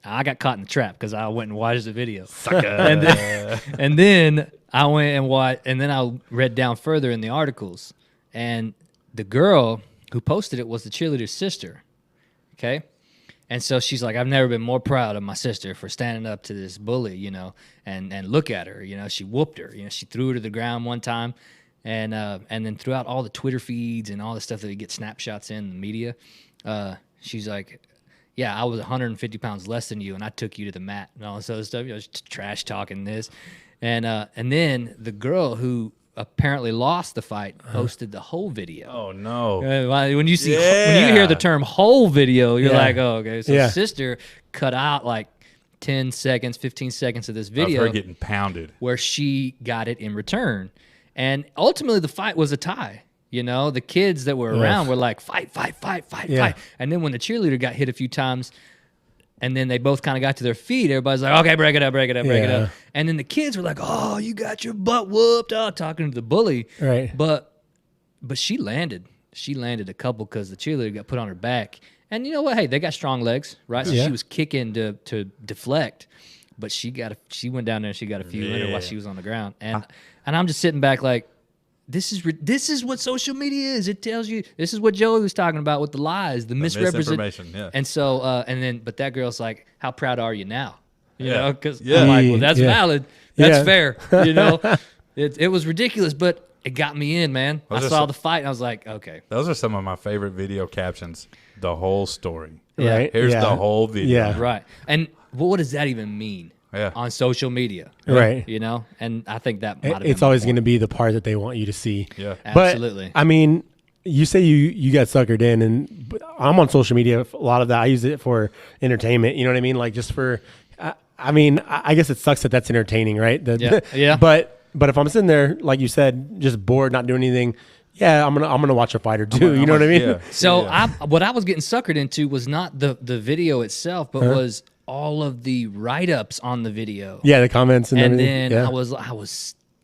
I got caught in the trap because I went and watched the video. And then I went and watched, and then I read down further in the articles, and the girl who posted it was the cheerleader's sister. Okay. And so she's like, I've never been more proud of my sister for standing up to this bully, you know, and look at her, you know, she whooped her, you know, she threw her to the ground one time. And then throughout all the Twitter feeds and all the stuff that you get snapshots in the media, she's like, yeah, I was 150 pounds less than you, and I took you to the mat and all this other stuff. You know, just trash talking this. And then the girl who apparently lost the fight posted the whole video. Oh no. When you see when you hear the term whole video, you're Yeah. like, oh, okay. So Yeah. sister cut out like 10 seconds, 15 seconds of this Of video her getting pounded. where she got it in return. And ultimately the fight was a tie. You know, the kids that were around were like, fight, fight, fight, fight, Yeah. fight. And then when the cheerleader got hit a few times, and then they both kind of got to their feet, everybody's like, okay, break it up, break it up, break it Yeah. up. And then the kids were like, oh, you got your butt whooped, talking to the bully. Right. But she landed. She landed a couple because the cheerleader got put on her back. And you know what? Hey, they got strong legs, right? So Yeah. she was kicking to deflect. But she went down there and she got a few in her while she was on the ground. And I'm just sitting back like, this is what social media is. It tells you, this is what Joey was talking about with the lies, the misrepresentation. Misinformation, yeah. And so, but that girl's like, how proud are you now? You Yeah. know, because Yeah. I'm like, well, that's Yeah. valid. That's Yeah. fair. You know, it was ridiculous, but it got me in, man. I Those are saw some- the fight and I was like, okay. Those are some of my favorite video captions. The whole story. Yeah. Right. Here's Yeah. the whole video. Yeah. Right. And what does that even mean Yeah. on social media? Right. You know, and I think that might have It's been always my going to point. be the part that they want you to see. Yeah. But, Absolutely. I mean, you say you got suckered in, but I'm on social media. A lot of that I use it for entertainment. You know what I mean? Like just for. I guess it sucks that that's entertaining, right? Yeah. Yeah. But if I'm sitting there, like you said, just bored, not doing anything, yeah, I'm gonna watch a fight or two. You know what I mean? Yeah. So Yeah. what I was getting suckered into was not the video itself, but was all of the write-ups on the video. Yeah, the comments and, And everything. then Yeah.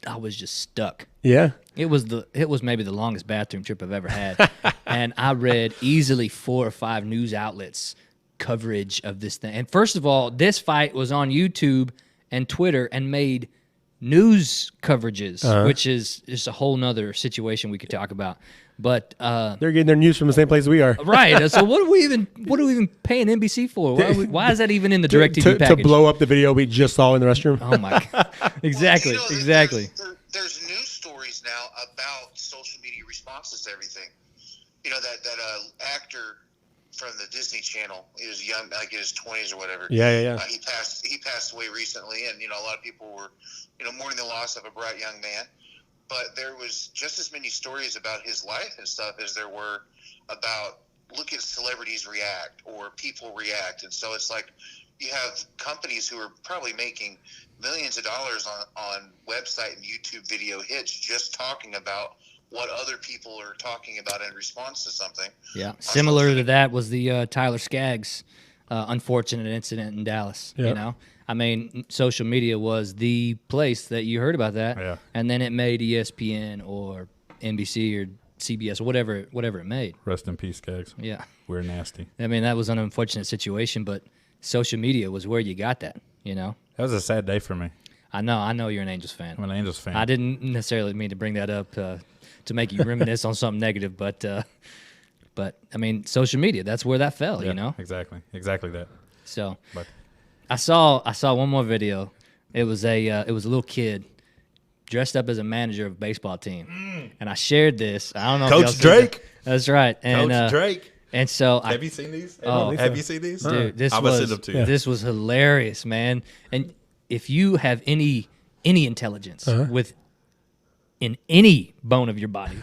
I was just stuck. Yeah. It was maybe the longest bathroom trip I've ever had. And I read easily 4 or 5 news outlets coverage of this thing. And first of all, this fight was on YouTube and Twitter and made news coverages, which is a whole nother situation we could talk about. But They're getting their news from the same place we are. right. So what are we even paying NBC for? Why is that even in the DirecTV to package? blow up the video we just saw in the restroom. Oh my god. Exactly. Well, you know, Exactly. There's news stories now about social media responses to everything. You know that actor from the Disney Channel. He was young, like in his 20s or whatever. Yeah. He passed away recently, and a lot of people were, mourning the loss of a bright young man. But there was just as many stories about his life and stuff as there were about look at celebrities react or people react. And so it's like you have companies who are probably making millions of dollars on website and YouTube video hits just talking about what other people are talking about in response to something. Yeah, similar to that was the Tyler Skaggs unfortunate incident in Dallas. Yeah. You know, I mean, social media was the place that you heard about that, Yeah. and then it made ESPN or NBC or CBS or whatever it made. Rest in peace, Skaggs. Yeah, We're nasty. I mean that was an unfortunate situation, but social media was where you got that. You know, That was a sad day for me. I know you're an Angels fan. I'm an Angels fan. I didn't necessarily mean to bring that up to make you reminisce on something negative, but I mean, social media, that's where that fell, Yeah, you know? exactly that. So But I saw one more video. It was a little kid dressed up as a manager of a baseball team. And I shared this. I don't know if Coach y'all seen Drake? that. That's right. And Coach Drake. and so Have you seen these? Oh. Have you seen these? dude, this I'm gonna was send them to you. this was hilarious, man. And if you have any intelligence in any bone of your body,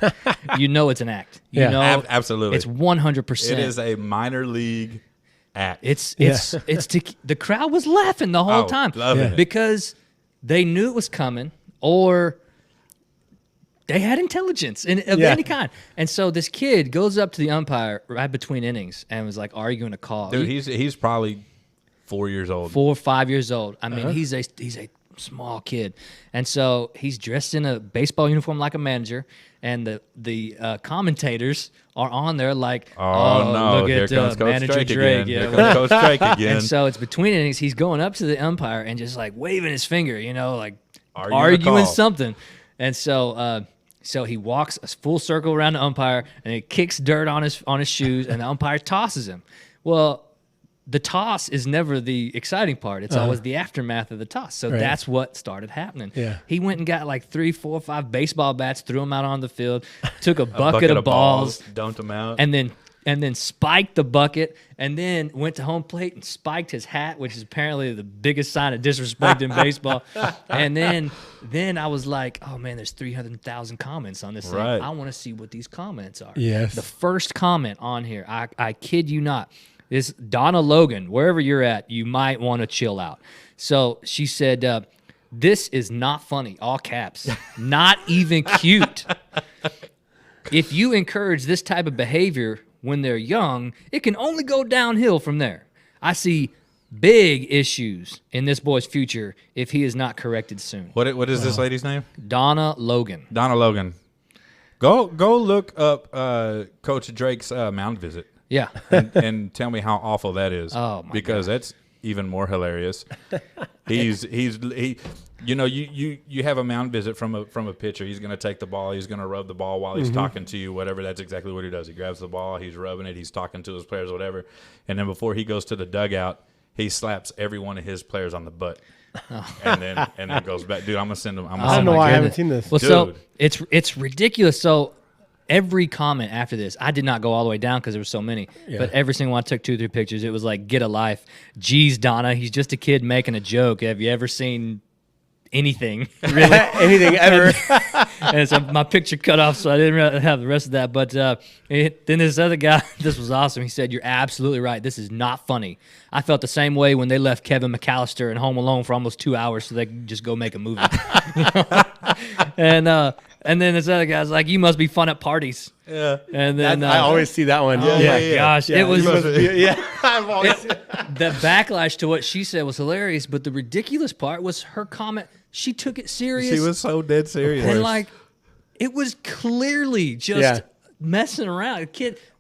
you know it's an act. You Yeah. know, Absolutely. it's 100%. It is a minor league act. It's the crowd was laughing the whole Oh, time loving it. because they knew it was coming, or they had intelligence of Yeah. any kind. And so this kid goes up to the umpire right between innings and was like arguing a call. Dude, he's probably 4 years old. 4 or 5 years old. I mean, he's a small kid, and so he's dressed in a baseball uniform like a manager, and the commentators are on there like, Oh, no! look Here at comes Coach manager Drake Drake. again. Yeah, Here comes Coach Drake again. and so it's between innings. He's going up to the umpire and just like waving his finger, you know, like Arguing a arguing call. something. And so so he walks a full circle around the umpire and he kicks dirt on his shoes, and the umpire tosses him. Well, the toss is never the exciting part. It's always the aftermath of the toss. So Right. that's what started happening. Yeah. He went and got like 3, 4, 5 baseball bats, threw them out on the field, took a bucket of balls, dumped them out. and then spiked the bucket, and then went to home plate and spiked his hat, which is apparently the biggest sign of disrespect in baseball. And then I was like, oh man, there's 300,000 comments on this thing. Right. I want to see what these comments are. Yes. The first comment on here, I kid you not, is Donna Logan. Wherever you're at, you might want to chill out. So she said, this is not funny, all caps, not even cute. If you encourage this type of behavior when they're young, it can only go downhill from there. I see big issues in this boy's future if he is not corrected soon. What is this lady's name? Donna Logan. Donna Logan. Go look up Coach Drake's mound visit Yeah. and tell me how awful that is. Oh, my because that's even more hilarious. He you know, you have a mound visit from a pitcher. He's going to take the ball. He's going to rub the ball while he's talking to you, whatever. That's exactly what he does. He grabs the ball. He's rubbing it. He's talking to his players, whatever. And then before he goes to the dugout, he slaps every one of his players on the butt. And then goes back. Dude, I'm going to send him. I don't know my why I haven't goodness. seen this. Well, so Dude. it's ridiculous. So every comment after this, I did not go all the way down because there were so many, but every single one I took 2 or 3 pictures. It was like, get a life. Geez, Donna, he's just a kid making a joke. Have you ever seen anything really? Anything ever. And so my picture cut off, so I didn't really have the rest of that. But then this other guy, this was awesome. He said, "You're absolutely right. This is not funny. I felt the same way when they left Kevin McAllister in Home Alone for almost 2 hours so they could just go make a movie." And then this other guy's like, "You must be fun at parties." Yeah. And then I always see that one. oh yeah. my gosh, it was I've always the backlash to what she said was hilarious. But the ridiculous part was her comment. She took it serious. She was so dead serious. And like, it was clearly just messing around.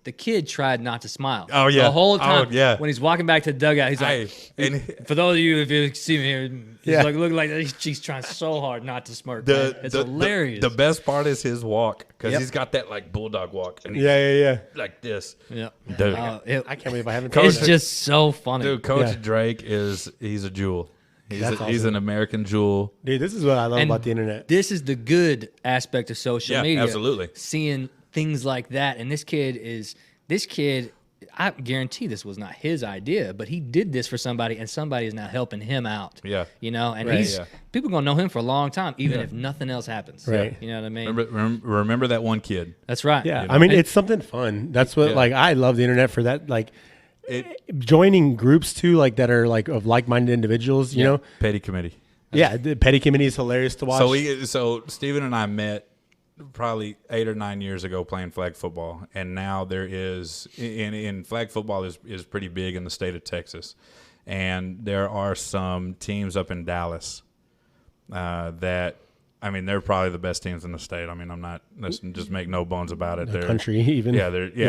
The kid tried not to smile. Oh, yeah. The whole time. Oh, yeah. When he's walking back to the dugout, he's like, for those of you, if you see me here, he's like, look like she's trying so hard not to smirk. Man. It's hilarious. The best part is his walk because Yep. he's got that like bulldog walk. And yeah. like this. yeah. Dude. I can't believe I haven't. It's seen it. just so funny. Dude, Coach Yeah. Drake he's a jewel. He's That's he's an American jewel. Dude, this is what I love And about the internet. This is the good aspect of social Yeah, media. absolutely. Seeing things like that. And this kid, I guarantee this was not his idea, but he did this for somebody, and somebody is now helping him out. Yeah. You know, and Right. people going to know him for a long time, even if nothing else happens. Right. You know what I mean? Remember that one kid. That's right. Yeah, You know? I mean, And- it's something fun. That's what, Yeah. like, I love the internet for that. Like, It joining groups too, like that are like of like-minded individuals. You know, petty committee. yeah, the petty committee is hilarious to watch. So Steven and I met probably 8 or 9 years ago playing flag football, and now there is in flag football is pretty big in the state of Texas, and there are some teams up in Dallas that. I mean, they're probably the best teams in the state. I mean, let's just make no bones about it. The country, even. Yeah,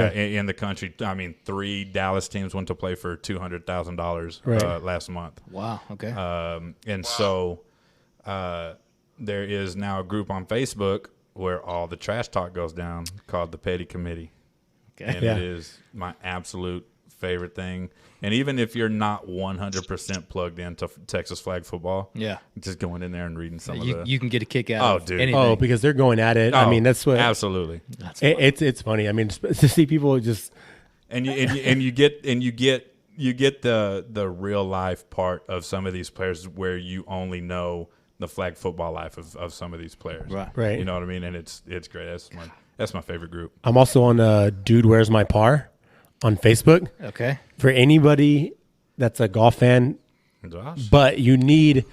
in the country. I mean, 3 Dallas teams went to play for $200,000 last month. Wow. Okay. So there is now a group on Facebook where all the trash talk goes down called the Petty Committee. Okay. And it is my absolute favorite thing. And even if you're not 100% plugged into Texas flag football, Yeah. just going in there and reading some of the You can get a kick out of dude. anything. Oh, because they're going at it. I mean, that's what. absolutely. It's funny. I mean, to see people just. And you get the real life part of some of these players where you only know the flag football life of some of these players. Right. You know what I mean? And it's great. That's my favorite group. I'm also on Dude, Where's My Par on Facebook. Okay. For anybody that's a golf fan, Josh? but you need,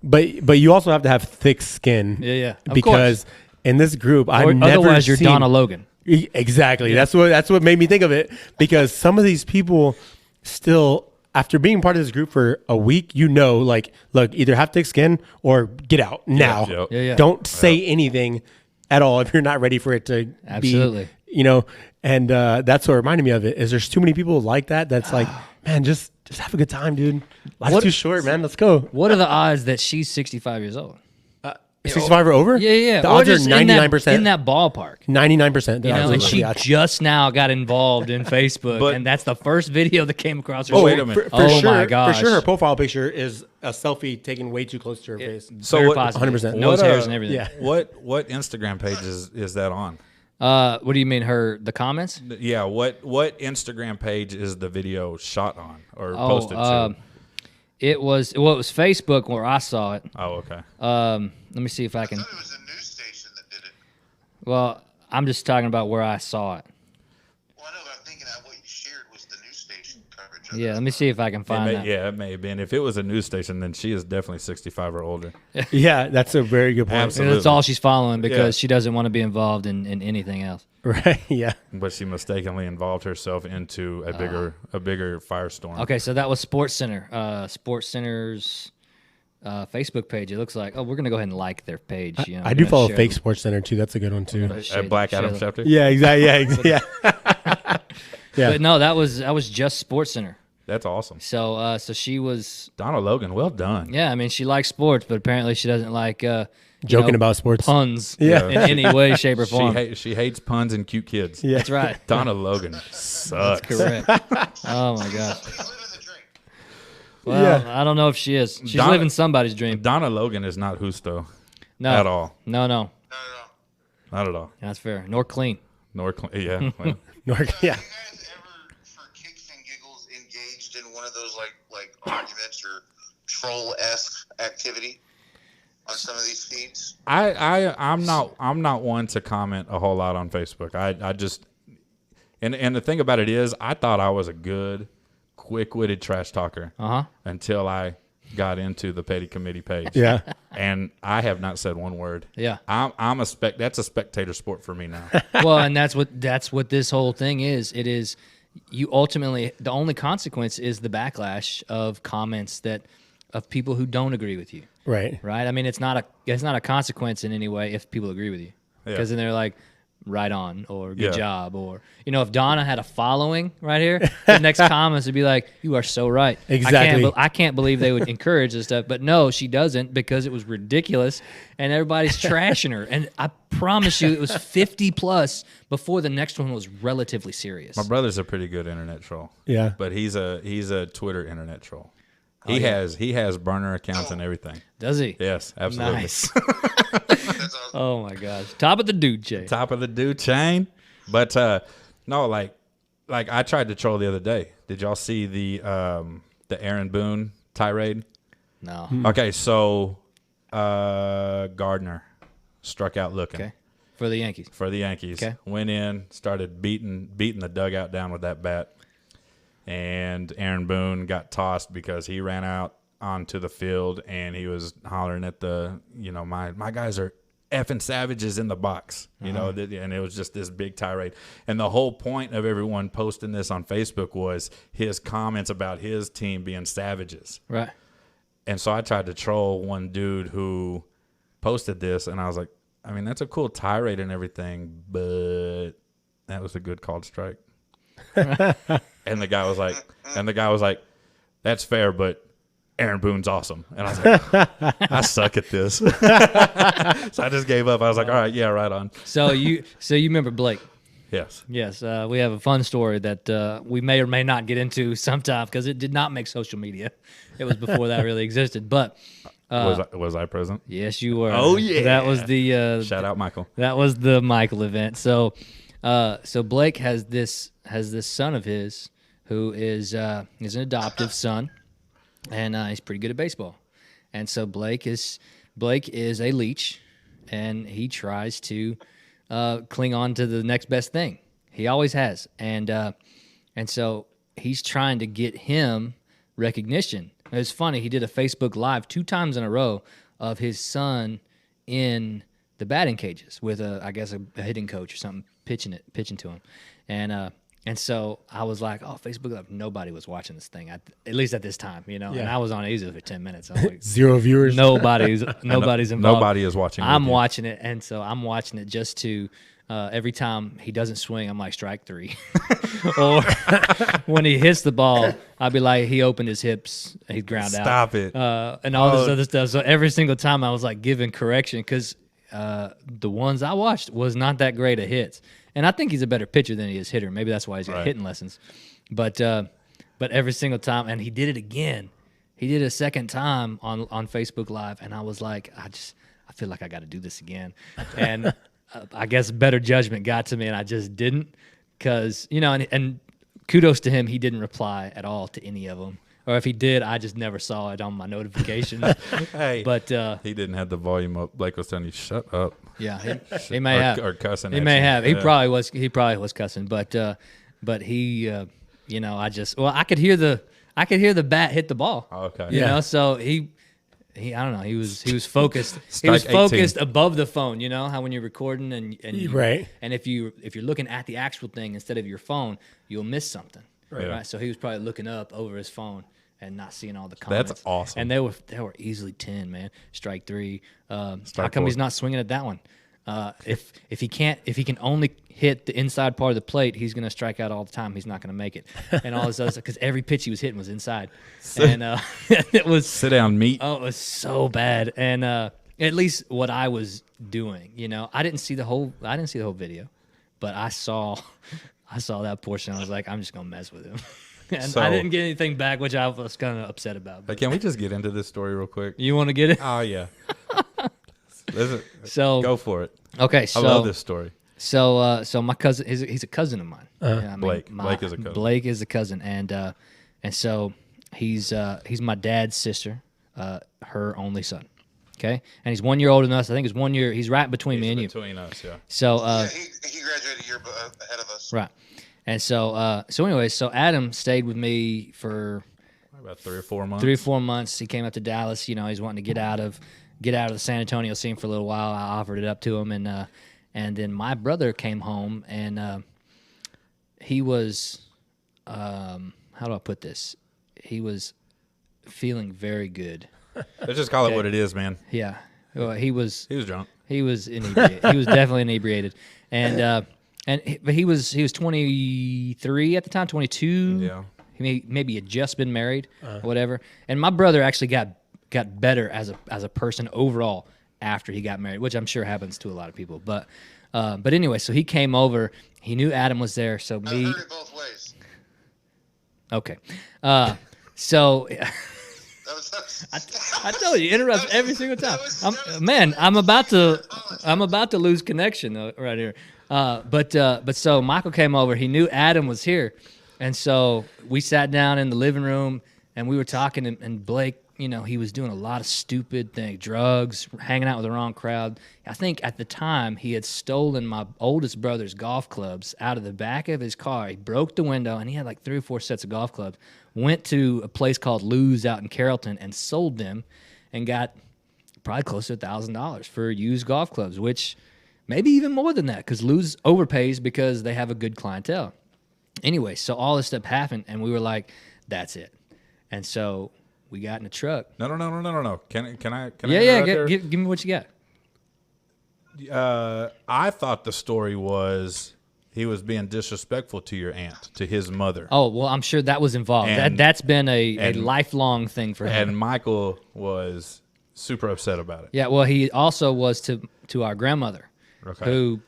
but you also have to have thick skin. Yeah. Of Because in this group, I've Or, never otherwise, you're seen, Donna Logan. Exactly. That's what made me think of it, because some of these people still, after being part of this group for a week, like, look, either have thick skin or get out now. Yep. Yeah. Don't say anything at all if you're not ready for it to Absolutely. be, and that's what reminded me of it, is there's too many people like that. That's like, man, just have a good time, dude. Life's too short, man. Let's go. What are the odds that she's 65 years old? 65 or over? Yeah. The Or odds are just 99%. in that ballpark. 99%. You know, and she Yeah. just now got involved in Facebook, But- and that's the first video that came across her. Oh, wait screen. a minute. For Oh sure, my gosh. For sure, her profile picture is a selfie taken way too close to her face. So Very what? positive. 100%. Nose What, hairs and everything. Yeah. What Instagram page is that on? What do you mean? The comments? Yeah. What Instagram page is the video shot on or posted to? It was Facebook where I saw it. Oh, okay. Let me see if I I can. thought it was a news station that did it. Well, I'm just talking about where I saw it. Well, I know, but I'm thinking that what you shared was the news station coverage. of Yeah, it. let me see if I can find that. Yeah, it may have been. If it was a news station, then she is definitely 65 or older. Yeah, that's a very good point. Absolutely. That's all she's following because Yeah. she doesn't want to be involved in anything else. Right? Yeah. But she mistakenly involved herself into a bigger firestorm. Okay, so that was Sports Center. Sports Center's Facebook page. It looks like. Oh, we're gonna go ahead and like their page. You know, I we're do gonna follow share Fake them. Sports Center too. That's a good one too. At Black Adam Schefter? Yeah, exactly. Yeah. Yeah. But no, that was just Sports Center. That's awesome. So she was. Donna Logan, well done. Yeah, I mean, she likes sports, but apparently she doesn't like Joking about sports. puns. Yeah. in any way, shape, or form. She hates puns and cute kids. Yeah. That's right. Donna Logan sucks. Correct. Oh my gosh. He's living the dream. Well, Yeah. I don't know if she is. She's Donna- living somebody's dream. Donna Logan is not Justo No, at all. No, No. Not at all. that's fair. Nor clean. Nor yeah. Well, Yeah. Have you guys ever, for kicks and giggles, engaged in one of those like arguments or troll-esque activity on some of these feeds? I'm not one to comment a whole lot on Facebook. I just and the thing about it is I thought I was a good, quick-witted trash talker until I got into the Petty Committee page. Yeah. And I have not said one word. Yeah. That's a spectator sport for me now. Well, and that's what this whole thing is. It is you ultimately the only consequence is the backlash of comments of people who don't agree with you. Right. Right? I mean, it's not a consequence in any way if people agree with you. Because then they're like, right on, or good Yeah. job, or, if Donna had a following right here, the next comments would be like, you are so right. Exactly. I can't believe they would encourage this stuff. But no, she doesn't, because it was ridiculous, and everybody's trashing her. And I promise you, it was 50 plus before the next one was relatively serious. My brother's a pretty good internet troll. Yeah. But he's a Twitter internet troll. He has burner accounts and everything. Does he? Yes, absolutely. Nice. That's awesome. Oh my gosh. Top of the dude chain. Top of the dude chain. But no, like I tried to troll the other day. Did y'all see the Aaron Boone tirade? No. Okay, so Gardner struck out looking Okay. For the Yankees. for the Yankees. Okay. Went in, started beating the dugout down with that bat. And Aaron Boone got tossed because he ran out onto the field and he was hollering at my guys are effing savages in the box, you know, and it was just this big tirade. And the whole point of everyone posting this on Facebook was his comments about his team being savages. Right. And so I tried to troll one dude who posted this, and I was like, I mean, that's a cool tirade and everything, but that was a good called strike. And the guy was like, that's fair, but Aaron Boone's awesome. And I was like, I suck at this. So I just gave up. I was like, all right, yeah, right on. So you remember Blake? Yes. Yes. We have a fun story that we may or may not get into sometime because it did not make social media. It was before that really existed. But was I present? yes, you were. Oh, yeah. That was the Shout out, Michael. that was the Michael event. So Blake has this son of his who is an adoptive son, and he's pretty good at baseball. And so Blake is a leech, and he tries to cling on to the next best thing. He always has, and so he's trying to get him recognition. It's funny. He did a Facebook Live 2 times in a row of his son in the batting cages with I guess a hitting coach or something pitching to him, and so I was like, oh, Facebook Live. Nobody was watching this thing at least at this time, you know. Yeah. And I was on it easily for 10 minutes. I was like, 0 viewers. nobody's involved. Nobody is watching. I'm with you. watching it, and so I'm watching it just to every time he doesn't swing, I'm like strike 3, or when he hits the ball, I'll be like he opened his hips, he ground out. Stop it. And all this other stuff. So every single time I was like giving correction because the ones I watched was not that great at hits, and I think he's a better pitcher than he is hitter. Maybe that's why he's got hitting lessons. But every single time, and he did it again. He did it a second time on Facebook Live, and I was like, I feel like I got to do this again, and I guess better judgment got to me, and I just didn't, because you know, and kudos to him, he didn't reply at all to any of them. Or if he did, I just never saw it on my notifications. Hey, But he didn't have the volume up. Blake was telling you, shut up. yeah, he may have. Or cussing. He at may you. have. Yeah. He probably was cussing. But he, you know, I could hear the bat hit the ball. Okay. You Yeah. know, so he I don't know. He was focused. He Strike was 18. focused above the phone. You know how when you're recording and Right. and if you're looking at the actual thing instead of your phone, you'll miss something. Right. Right. So he was probably looking up over his phone and not seeing all the comments. That's awesome. And they were easily 10, man. Strike 3. How Strike come 4. he's not swinging at that one? If he can only hit the inside part of the plate, he's gonna strike out all the time. He's not gonna make it, and all this other stuff because every pitch he was hitting was inside, and it was Sit down, meat. it was so bad. And at least what I was doing, you know, I didn't see the whole video, but I saw that portion. I was like, I'm just gonna mess with him, and So- I didn't get anything back, which I was kind of upset about. But But can we just get into this story real quick? you want to get it? Oh yeah. Listen, So go for it. okay, I so love this story. So my cousin, he's a cousin of mine. Yeah, I mean, Blake. Blake is a cousin. Blake is a cousin, and so he's my dad's sister, her only son. Okay, and he's 1 year older than us. I think it's 1 year. He's right between me and you. Between us, yeah. So Yeah, he graduated a year ahead of us. right, and so anyway, so Adam stayed with me for About 3 or 4 months. 3 or 4 months. He came up to Dallas. You know, he's wanting to get out of the San Antonio scene for a little while. I offered it up to him, and then my brother came home, and he was, how do I put this? He was feeling very good. Let's just call it what it is, man. Yeah, well, he was He was drunk. inebriated. He was definitely inebriated, but he was 23 at the time, 22. Yeah. He maybe had just been married or whatever. And my brother actually got better as a person overall after he got married, which I'm sure happens to a lot of people. But anyway, so he came over. He knew Adam was there, so I've me. heard it both ways. Okay, so That was, I told you, interrupt every single time. that was- Man, I'm about to lose connection right here. But so Michael came over. He knew Adam was here, and so we sat down in the living room and we were talking. And Blake, you know, he was doing a lot of stupid things, drugs, hanging out with the wrong crowd. I think at the time he had stolen my oldest brother's golf clubs out of the back of his car. He broke the window and he had like 3 or 4 sets of golf clubs. Went to a place called Lou's out in Carrollton and sold them, and got probably close to $1,000 for used golf clubs, which maybe even more than that because Lou's overpays because they have a good clientele. Anyway, so all this stuff happened, and we were like, "That's it." And so we got in a truck. No. Can I? Yeah, interrupt there? give me what you got. I thought the story was he was being disrespectful to your aunt, to his mother. Oh, well, I'm sure that was involved. And- That's been a and- lifelong thing for him. And Michael was super upset about it. Yeah, well, he also was to our grandmother, Okay. who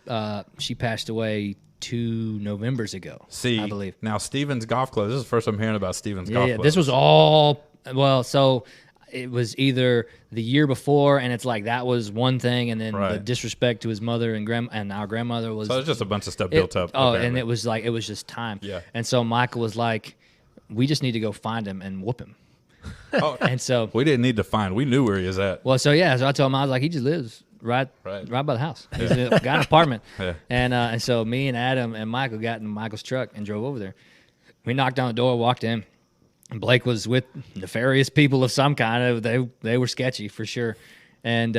she passed away 2 Novembers ago, See, I believe. now Stevens Golf Club. This is the first I'm hearing about Stevens Yeah, Golf yeah, Club. this was all, well, so it was either the year before, and it's like that was one thing, and then the Right. disrespect to his mother and our grandmother was. So it's just a bunch of stuff built up. Oh, and apparently. it was like, it was just time. Yeah. And so Michael was like, we just need to go find him and whoop him. Oh, And so, we didn't need to find. We knew where he was at. well, so yeah, so I told him, I was like, he just lives right by the house. He's got an apartment. Yeah. And so me and Adam and Michael got in Michael's truck and drove over there. We knocked on the door, walked in. And Blake was with nefarious people of some kind. They were sketchy for sure. And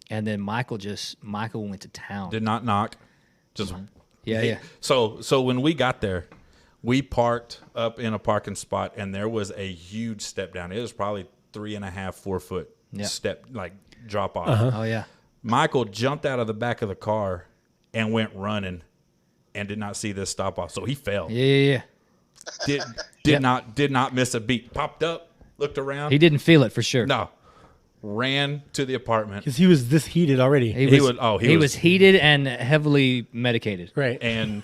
then Michael went to town. Did not knock. Just Yeah. So when we got there, we parked up in a parking spot, and there was a huge step down. It was probably 3.5, 4 foot Yeah. step, like drop off. Oh yeah. Michael jumped out of the back of the car and went running, and did not see this stop off. So he fell. Yeah. Did not miss a beat. Popped up, looked around. He didn't feel it for sure. No, ran to the apartment. Because he was this heated already. He was- was heated and heavily medicated. Right. And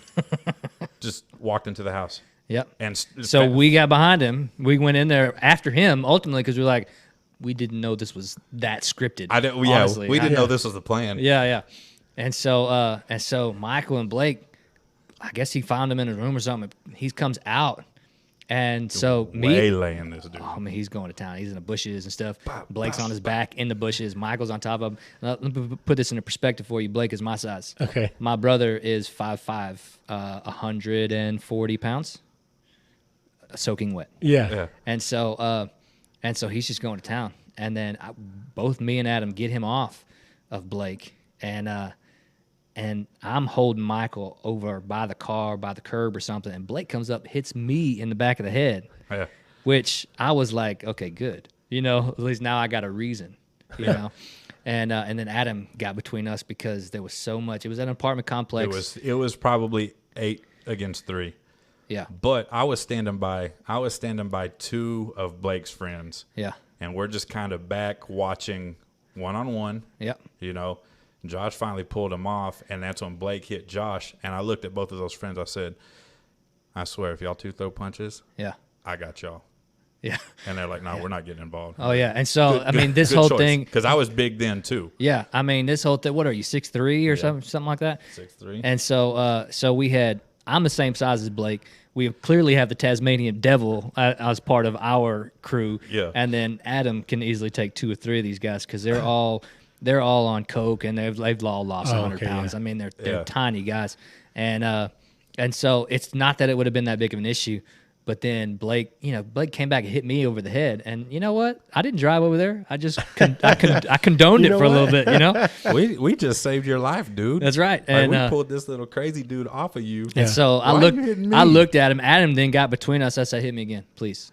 just walked into the house. Yep. And So we got behind him. We went in there after him ultimately because we were like, we didn't know this was that scripted. I didn't. Yeah, honestly. we didn't know this was the plan. Yeah. And so Michael and Blake, I guess he found him in a room or something. He comes out, and so Waylaying this dude. I mean, he's going to town. He's in the bushes and stuff. Blake's on his back in the bushes. Michael's on top of him. Let me put this into perspective for you. Blake is my size. Okay. My brother is 5'5", 140 pounds, soaking wet. Yeah. And so he's just going to town. And then both me and Adam get him off of Blake, and I'm holding Michael over by the car, by the curb or something, and Blake comes up, hits me in the back of the head, Yeah. which I was like, okay, good. At least now I got a reason, And then Adam got between us because there was so much. It was an apartment complex. It was probably 8 against 3. Yeah. But I was standing by 2 of Blake's friends. Yeah. And we're just kind of back watching one-on-one. Yep. Josh finally pulled him off, and that's when Blake hit Josh. And I looked at both of those friends. I said, I swear, if y'all two throw punches, Yeah. I got y'all. Yeah. And they're like, no, we're not getting involved. Oh, yeah. And so, this whole thing. Because I was big then, too. Yeah. This whole thing. What are you, 6'3" or something like that? 6'3". And so, I'm the same size as Blake. We clearly have the Tasmanian Devil as part of our crew. Yeah. And then Adam can easily take 2 or 3 of these guys because they're all on coke and they've all lost 100 pounds. Yeah. I mean, they're Yeah. tiny guys, and so it's not that it would have been that big of an issue. But then Blake came back and hit me over the head, and you know what? I didn't drive over there. I just I condoned it for a little bit. We just saved your life, dude. That's right. Like, And we pulled this little crazy dude off of you. And so Why you hitting me? I looked at him. Adam then got between us. I said, "Hit me again, please."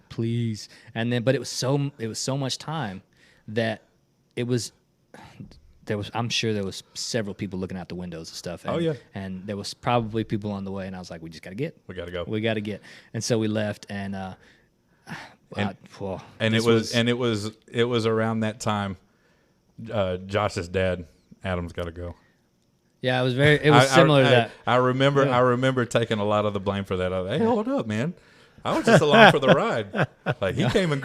And then, but it was so much time that I'm sure there was several people looking out the windows and stuff. And, Oh, yeah. And there was probably people on the way, and I was like, "We just got to get. We got to go. We got to get." And so we left, and it was around that time. Josh's dad, Adam's got to go. yeah, it was similar to that. I remember taking a lot of the blame for that. I was like, hey, hold up, man. I was just along for the ride. Like he came and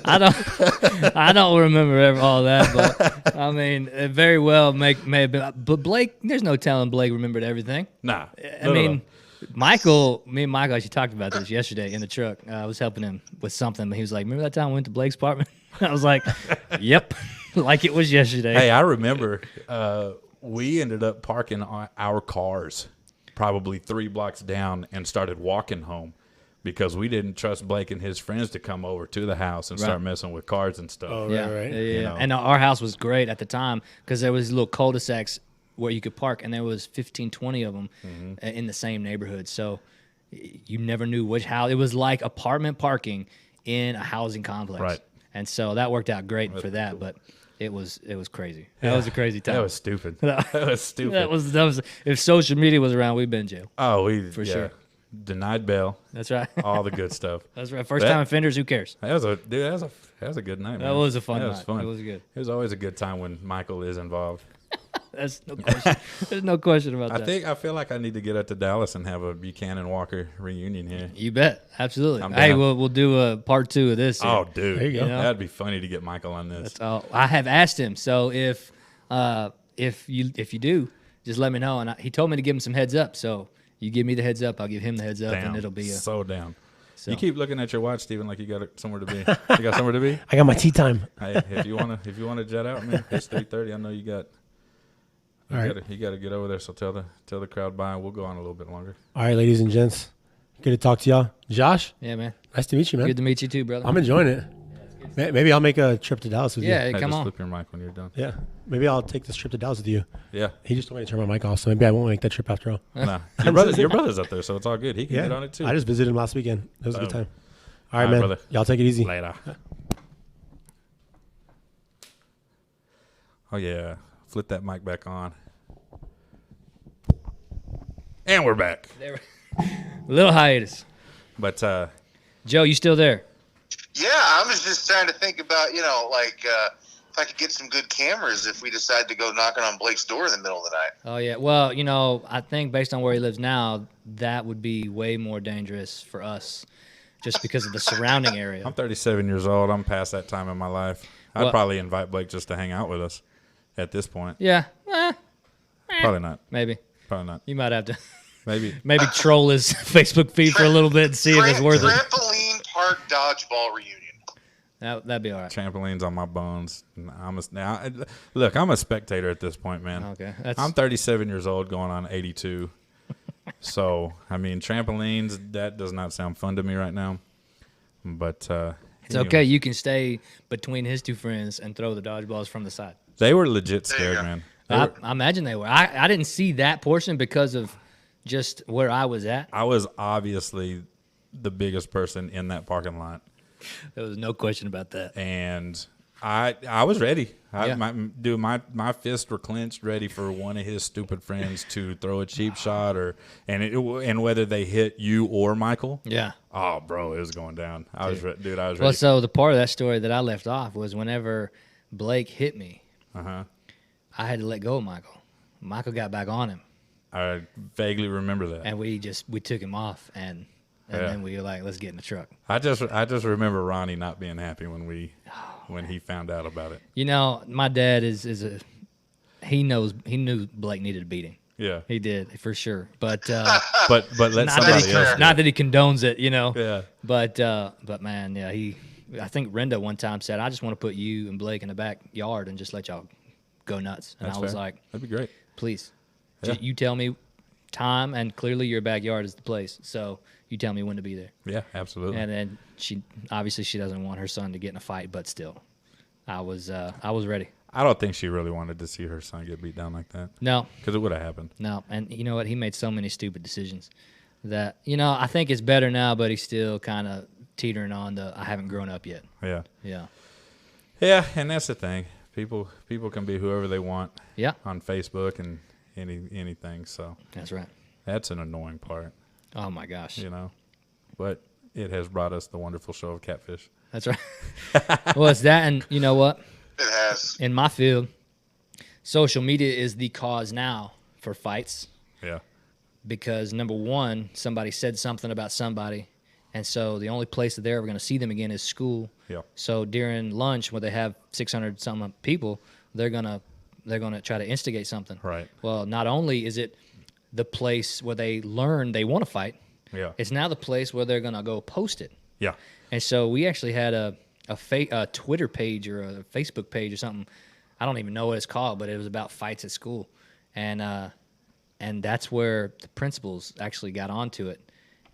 I don't remember all that, but I mean, it very well may have been. But Blake, there's no telling Blake remembered everything. nah. I mean, Michael, me and Michael actually talked about this yesterday in the truck. I was helping him with something, but he was like, "Remember that time we went to Blake's apartment?" I was like, "Yep," like it was yesterday. Hey, I remember we ended up parking our cars probably 3 blocks down and started walking home because we didn't trust Blake and his friends to come over to the house and start messing with cards and stuff. Oh, Yeah, right. yeah, You yeah. know. And our house was great at the time because there was little cul-de-sacs where you could park, and there was 15, 20 of them in the same neighborhood. So you never knew which house. It was like apartment parking in a housing complex. Right. And so that worked out great for that, but it was crazy. That was a crazy time. That was stupid. That was stupid. that was if social media was around, we'd been in jail. Oh, we For sure. denied bail, That's right. all the good stuff. That's right. First That- time offenders, who cares? That was a good night. That man. was a fun That night. was fun. It was good. It was always a good time when Michael is involved. That's no question. There's no question about that. I feel like I need to get up to Dallas and have a Buchanan Walker reunion here. You bet. Absolutely. I'm Hey, down. we'll do a part 2 of this. here. Oh, dude, There you go. That'd be funny to get Michael on this. So I have asked him. So if you do, just let me know. And he told me to give him some heads up. So you give me the heads up, I'll give him the heads up, Down. and it'll be a. so down. So. You keep looking at your watch, Steven, like you got somewhere to be. You got somewhere to be? I got my tea time. Hey, if you wanna jet out, man, it's 3:30. I know you got. All right. You got to get over there. So tell the crowd bye. We'll go on a little bit longer. All right, ladies and gents. Good to talk to y'all. Josh, Yeah, man. nice to meet you, man. Good to meet you too, brother. I'm enjoying it. Maybe I'll make a trip to Dallas with yeah, you. hey, Hey, come just on. flip your mic when you're done. Yeah. Maybe I'll take this trip to Dallas with you. Yeah. He just told me to turn my mic off, so maybe I won't make that trip after all. Nah. Your brother's up there, so it's all good. He can Yeah. get on it too. I just visited him last weekend. It was a good Boom. time. All right, All right, man. brother. Y'all take it easy. Later. Oh yeah. Flip that mic back on. And we're back. There- Little hiatus. But Joe, you still there? Yeah, I was just trying to think about, if I could get some good cameras if we decide to go knocking on Blake's door in the middle of the night. Oh yeah. Well, I think based on where he lives now, that would be way more dangerous for us, just because of the surrounding area. I'm 37 years old. I'm past that time in my life. I'd Well- probably invite Blake just to hang out with us at this point. Yeah. Probably not. Maybe Probably not. you might have to Maybe troll his Facebook feed for a little bit and see if it's worth it. Trampoline park dodgeball reunion. That'd be all right. trampolines on my bones. Look, I'm a spectator at this point, man. Okay. I'm 37 years old, going on 82. So, I mean, trampolines, that does not sound fun to me right now. But It's okay. You can stay between his two friends and throw the dodgeballs from the side. They were legit There you scared, go. man. I imagine they were. I didn't see that portion because of just where I was at. I was obviously the biggest person in that parking lot, There was no question about that. and I was ready. Yeah. My fists were clenched, ready for one of his stupid friends to throw a cheap shot, and whether they hit you or Michael. Yeah. Oh, bro, it was going down. I was ready. Well, so the part of that story that I left off was whenever Blake hit me, Uh-huh. I had to let go of Michael. Michael got back on him, I vaguely remember that. and we took him off, and Yeah. then we were like, let's get in the truck. I just remember Ronnie not being happy when he found out about it. You know, my dad he knew Blake needed a beating. Yeah, He did for sure, but but let not somebody else. fair. not that he condones it, you know. Yeah, But man, yeah, I think Renda one time said, I just want to put you and Blake in the backyard and just let y'all go nuts. And that's I was fair. like, That'd be great. please, Yeah. you tell me time, and clearly your backyard is the place. So you tell me when to be there. Yeah, absolutely. And then she doesn't want her son to get in a fight, but still, I was ready. I don't think she really wanted to see her son get beat down like that, No, because it would have happened. no. And you know what? He made so many stupid decisions that, I think it's better now, but he's still kind of teetering on I haven't grown up yet. Yeah, Yeah. yeah, and that's the thing. People can be whoever they want Yeah, on Facebook and anything. So that's right. that's an annoying part, Oh my gosh. But it has brought us the wonderful show of Catfish. That's right. Well, it's that, and you know what? It has. In my field, social media is the cause now for fights Yeah, because, number one, somebody said something about somebody, and so the only place that they're ever going to see them again is school. yeah, So during lunch, where they have 600 some people, they're gonna try to instigate something. right. Well, not only is it the place where they learn they want to fight, Yeah, it's now the place where they're gonna go post it. yeah, And so we actually had a Twitter page or a Facebook page or something. I don't even know what it's called, but it was about fights at school, and that's where the principals actually got onto it,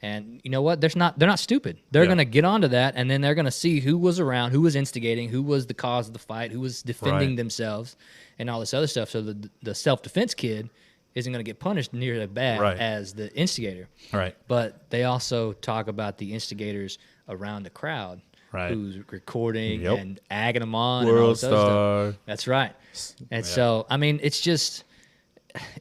And you know what? They're not stupid. They're Yeah. going to get onto that, and then they're going to see who was around, who was instigating, who was the cause of the fight, who was defending Right. themselves, and all this other stuff. So the self-defense kid isn't going to get punished near as bad Right. as the instigator. Right. But they also talk about the instigators around the crowd, Right. who's recording Yep. and agging them on. and all World this other stuff. star. That's right. And Yeah. so, I mean, it's just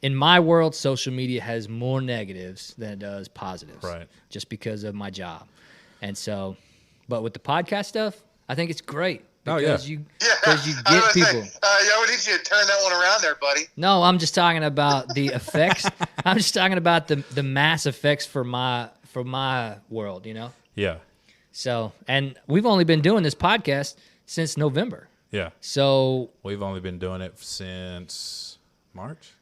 in my world, social media has more negatives than it does positives. Right. Just because of my job. And so, but with the podcast stuff, I think it's great. Oh, yeah. Because you get people. I would need you to turn that one around there, buddy. No, I'm just talking about the effects. I'm just talking about the mass effects for my world, you know? Yeah. So, and we've only been doing this podcast since November. Yeah. So, We've only been doing it since March.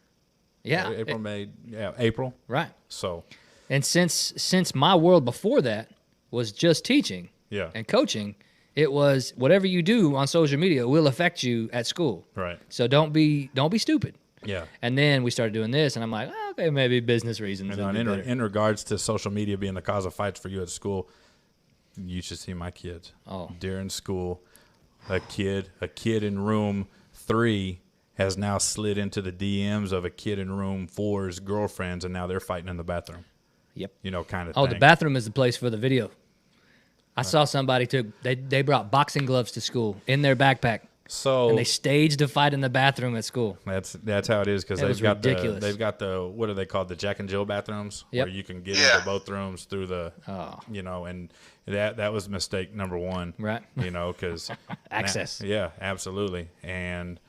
yeah. April, May. Yeah, April. Right. So, And since my world before that was just teaching yeah. and coaching, it was whatever you do on social media will affect you at school. Right. So don't be stupid. Yeah. And then we started doing this, and I'm like, oh, okay, maybe business reasons. And it'd then be better. in regards to social media being the cause of fights for you at school, you should see my kids. Oh. During school, a kid in room 3 has now slid into the DMs of a kid in room 4's girlfriends, and now they're fighting in the bathroom. Yep. You know, kind of Oh, thing. the bathroom is the place for the video. I saw somebody they brought boxing gloves to school in their backpack, So and they staged a fight in the bathroom at school. that's how it is, because That was ridiculous. they've got the what are they called, the Jack and Jill bathrooms, Yep. where you can get Yeah. into both rooms through the you know, and that was mistake number one, Right. You know, because Access. yeah, absolutely, and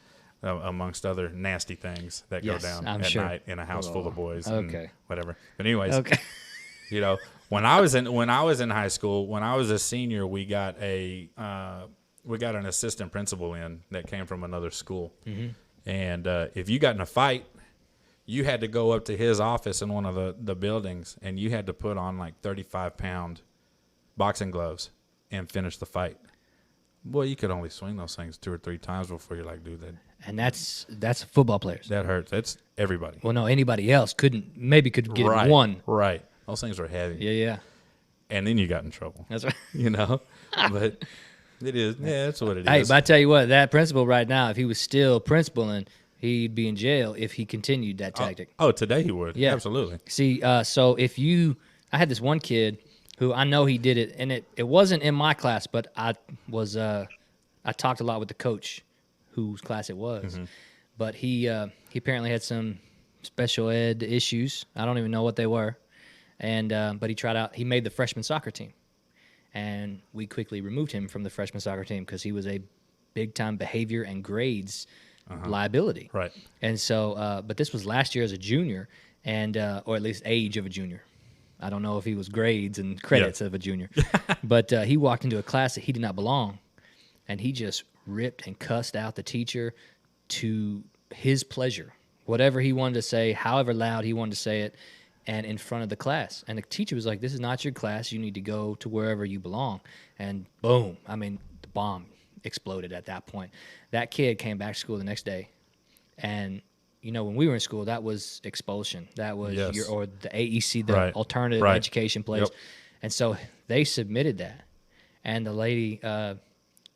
amongst other nasty things that Yes, go down I'm at sure. night in a house full of boys. and Okay. whatever. But anyways, Okay. you know, when I was in high school, when I was a senior, we got an assistant principal in that came from another school, and if you got in a fight, you had to go up to his office in one of the buildings, and you had to put on like 35-pound boxing gloves and finish the fight. Boy, you could only swing those things 2 or 3 times before you're like, dude, And that's football players. that hurts. That's everybody. Well, no, anybody else could get right. one. Right. Those things were heavy. Yeah. And then you got in trouble. That's right. You know, but it is. Yeah, that's what it is. Hey, but I tell you what, that principal right now, if he was still principaling, he'd be in jail if he continued that tactic. Oh, today he would. Yeah. Absolutely. See, so I had this one kid who I know he did it, and it wasn't in my class, but I talked a lot with the coach whose class it was. Mm-hmm. But he apparently had some special ed issues. I don't even know what they were. And but he made the freshman soccer team. And we quickly removed him from the freshman soccer team because he was a big-time behavior and grades liability. Right. And so, but this was last year as a junior, and or at least age of a junior. I don't know if he was grades and credits of a junior, but he walked into a class that he did not belong, and he just ripped and cussed out the teacher to his pleasure, whatever he wanted to say, however loud he wanted to say it, and in front of the class. And the teacher was like, "This is not your class. You need to go to wherever you belong." And boom, I mean, the bomb exploded at that point. That kid came back to school the next day, and you know, when we were in school, that was expulsion. That was Yes. or the AEC, the Right. alternative Right. education place. Yep. And so they submitted that, and the lady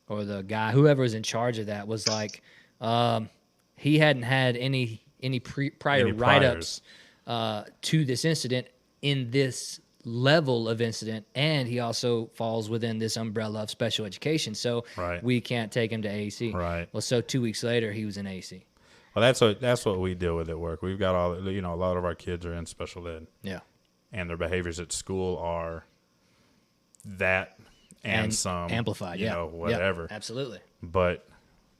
or the guy, whoever was in charge of that, was like, he hadn't had any prior Any write-ups to this incident in this level of incident, and he also falls within this umbrella of special education, so Right. we can't take him to AEC. Right. Well, so 2 weeks later, he was in AEC. Well, that's what we deal with at work. We've got a lot of our kids are in special ed, Yeah. and their behaviors at school are that and some amplified. you Yeah. know, Yeah, whatever. absolutely. But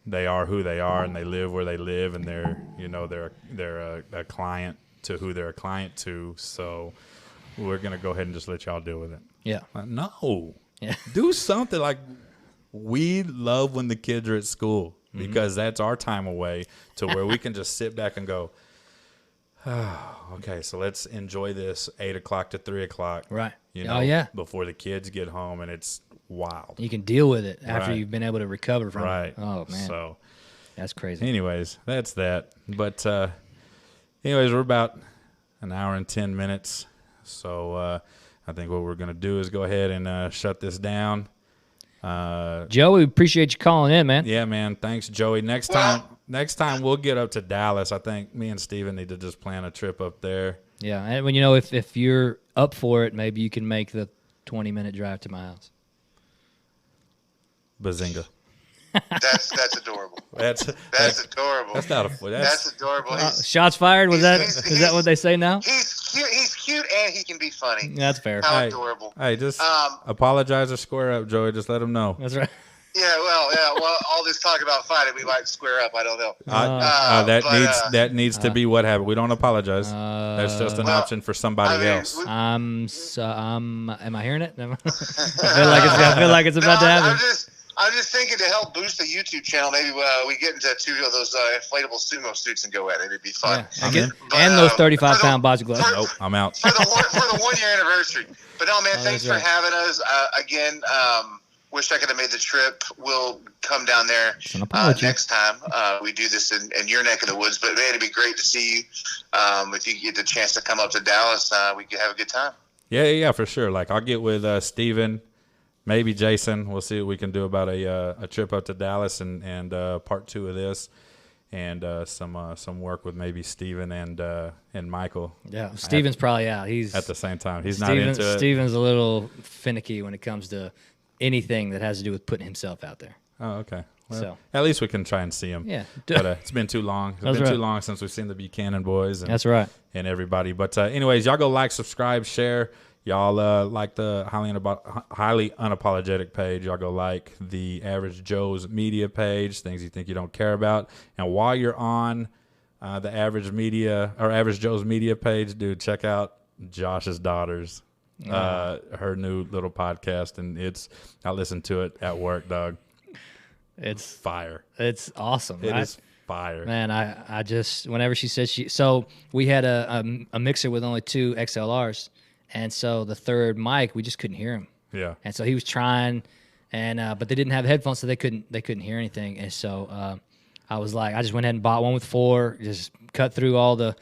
they are who they are, and they live where they live, and they're a client to who they're a client to. So we're gonna go ahead and just let y'all deal with it. Yeah. No, Yeah. do something. Like, we love when the kids are at school because that's our time away to where we can just sit back and go, oh, okay, so let's enjoy this 8 o'clock to 3 o'clock. Right. You Oh, know, yeah. before the kids get home, and it's wild. You can deal with it after Right. you've been able to recover from Right. it. Oh, man. So, That's crazy. anyways, that's that. But, anyways, we're about an hour and 10 minutes. So, I think what we're gonna do is go ahead and shut this down. Joe, we appreciate you calling in, man. Yeah, man. Thanks, Joey. Next time we'll get up to Dallas. I think me and Steven need to just plan a trip up there. Yeah, and when if you're up for it, maybe you can make the 20-minute drive to my house. Bazinga. That's adorable. That's Adorable. That's not a That's adorable. Shots fired. Is that he's- what they say now? He's cute and he can be funny. That's fair. How Hey. adorable. Hey, just Um, apologize or square up, Joey. Just let them know. That's right. Yeah, well, all this talk about fighting, we might square up. I don't know. That needs to be what happened. We don't apologize. That's just an well, option for somebody I mean, else. Am I hearing it? I feel like it's about to happen. I'm just thinking to help boost the YouTube channel. Maybe we get into 2 of those inflatable sumo suits and go at it. It'd be fun. Yeah. I'm in. And those 35-pound boxing gloves. Nope, I'm out. for the 1 year anniversary. But no, man, thanks that's for right. having us. Again, wish I could have made the trip. We'll come down there It's an apology. next time we do this in your neck of the woods. But man, it'd be great to see you. If you get the chance to come up to Dallas, we could have a good time. Yeah, for sure. Like I'll get with Steven, maybe Jason. We'll see what we can do about a trip up to Dallas and part 2 of this, and some work with maybe Steven and Michael. Yeah, Steven's probably out. He's At the same time, he's not into it. Steven's a little finicky when it comes to anything that has to do with putting himself out there. Oh, okay. Well, So. at least we can try and see him. Yeah. But it's been too long. It's That's been right. too long since we've seen the Buchanan boys. And, That's right. and everybody. But anyways, y'all go like, subscribe, share. Y'all like the highly unapologetic page. Y'all go like the Average Joe's media page, things you think you don't care about. And while you're on the Average Joe's media page, dude, check out Josh's Daughters, her new little podcast, and I listen to it at work, dog. It's Fire. It's awesome. It is fire. Man, I just whenever she said so we had a mixer with only 2 XLRs, and so the third mic we just couldn't hear him, Yeah. and so he was trying, and but they didn't have headphones, so they couldn't hear anything, and so I was like, I just went ahead and bought one with 4, just cut through all the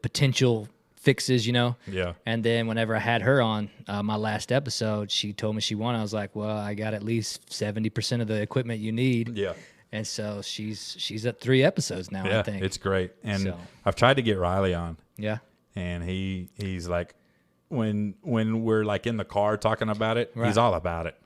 potential fixes, Yeah. And then whenever I had her on my last episode, she told me she won. I was like, well, I got at least 70% of the equipment you need. Yeah. And so she's at 3 episodes now, Yeah, I think. it's great. And So. I've tried to get Riley on, Yeah. and he's like, when we're like in the car talking about it, Right. he's all about it.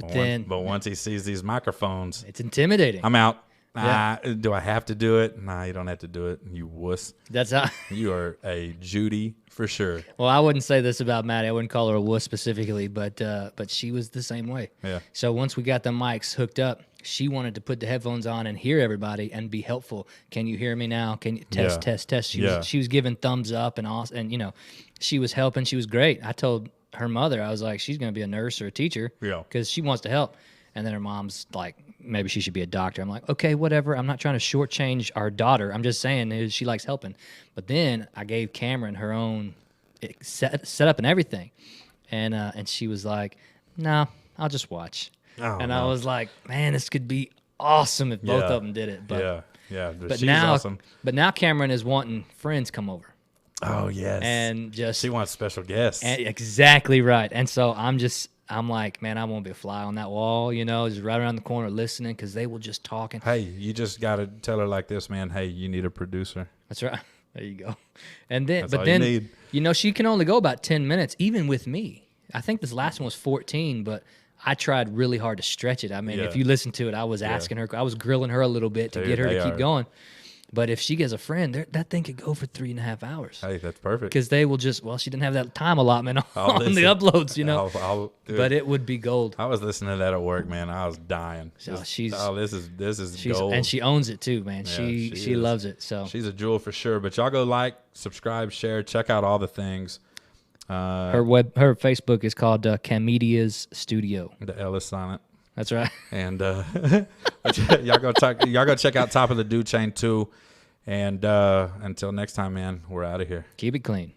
But then- once he sees these microphones, It's intimidating. I'm out. Yeah. Do I have to do it? Nah, you don't have to do it. You wuss. That's how. You are a Judy for sure. Well, I wouldn't say this about Maddie. I wouldn't call her a wuss specifically, but she was the same way. Yeah. So once we got the mics hooked up, she wanted to put the headphones on and hear everybody and be helpful. Can you hear me now? Can you test, Yeah. test, test? Yeah. She was giving thumbs up and all, and she was helping. She was great. I told her mother, I was like, she's going to be a nurse or a teacher, Yeah. because she wants to help. And then her mom's like, maybe she should be a doctor. I'm like, okay, whatever. I'm not trying to shortchange our daughter. I'm just saying she likes helping. But then I gave Cameron her own set up and everything, and she was like, no, I'll just watch. Oh, and no. I was like, man, this could be awesome if both Yeah. of them did it. But yeah. but She's now awesome. but now Cameron is wanting friends come over Oh yes. and just she wants special guests. exactly right. And so I'm like, man, I won't be a fly on that wall, just right around the corner listening, because they will just talk. Hey, you just got to tell her like this, man. Hey, you need a producer. That's right. There you go. And then, That's but all you then, need. she can only go about 10 minutes, even with me. I think this last one was 14, but I tried really hard to stretch it. I mean, Yeah. if you listen to it, I was asking her, I was grilling her a little bit to Dude, get her they to keep are- going. But if she gets a friend, that thing could go for 3.5 hours. Hey, that's perfect. Because they will just, she didn't have that time allotment I'll on the listen. uploads, Dude, But it would be gold. I was listening to that at work, man. I was dying. So Just, she's- this is She's gold. and she owns it too, man. Yeah, she she is. loves it. So She's a jewel for sure. But y'all go like, subscribe, share, check out all the things. her Facebook is called Camedia's Studio. The Ellis on it. That's right. And y'all go check out Top of the Dew Chain too. And until next time, man, we're out of here. Keep it clean.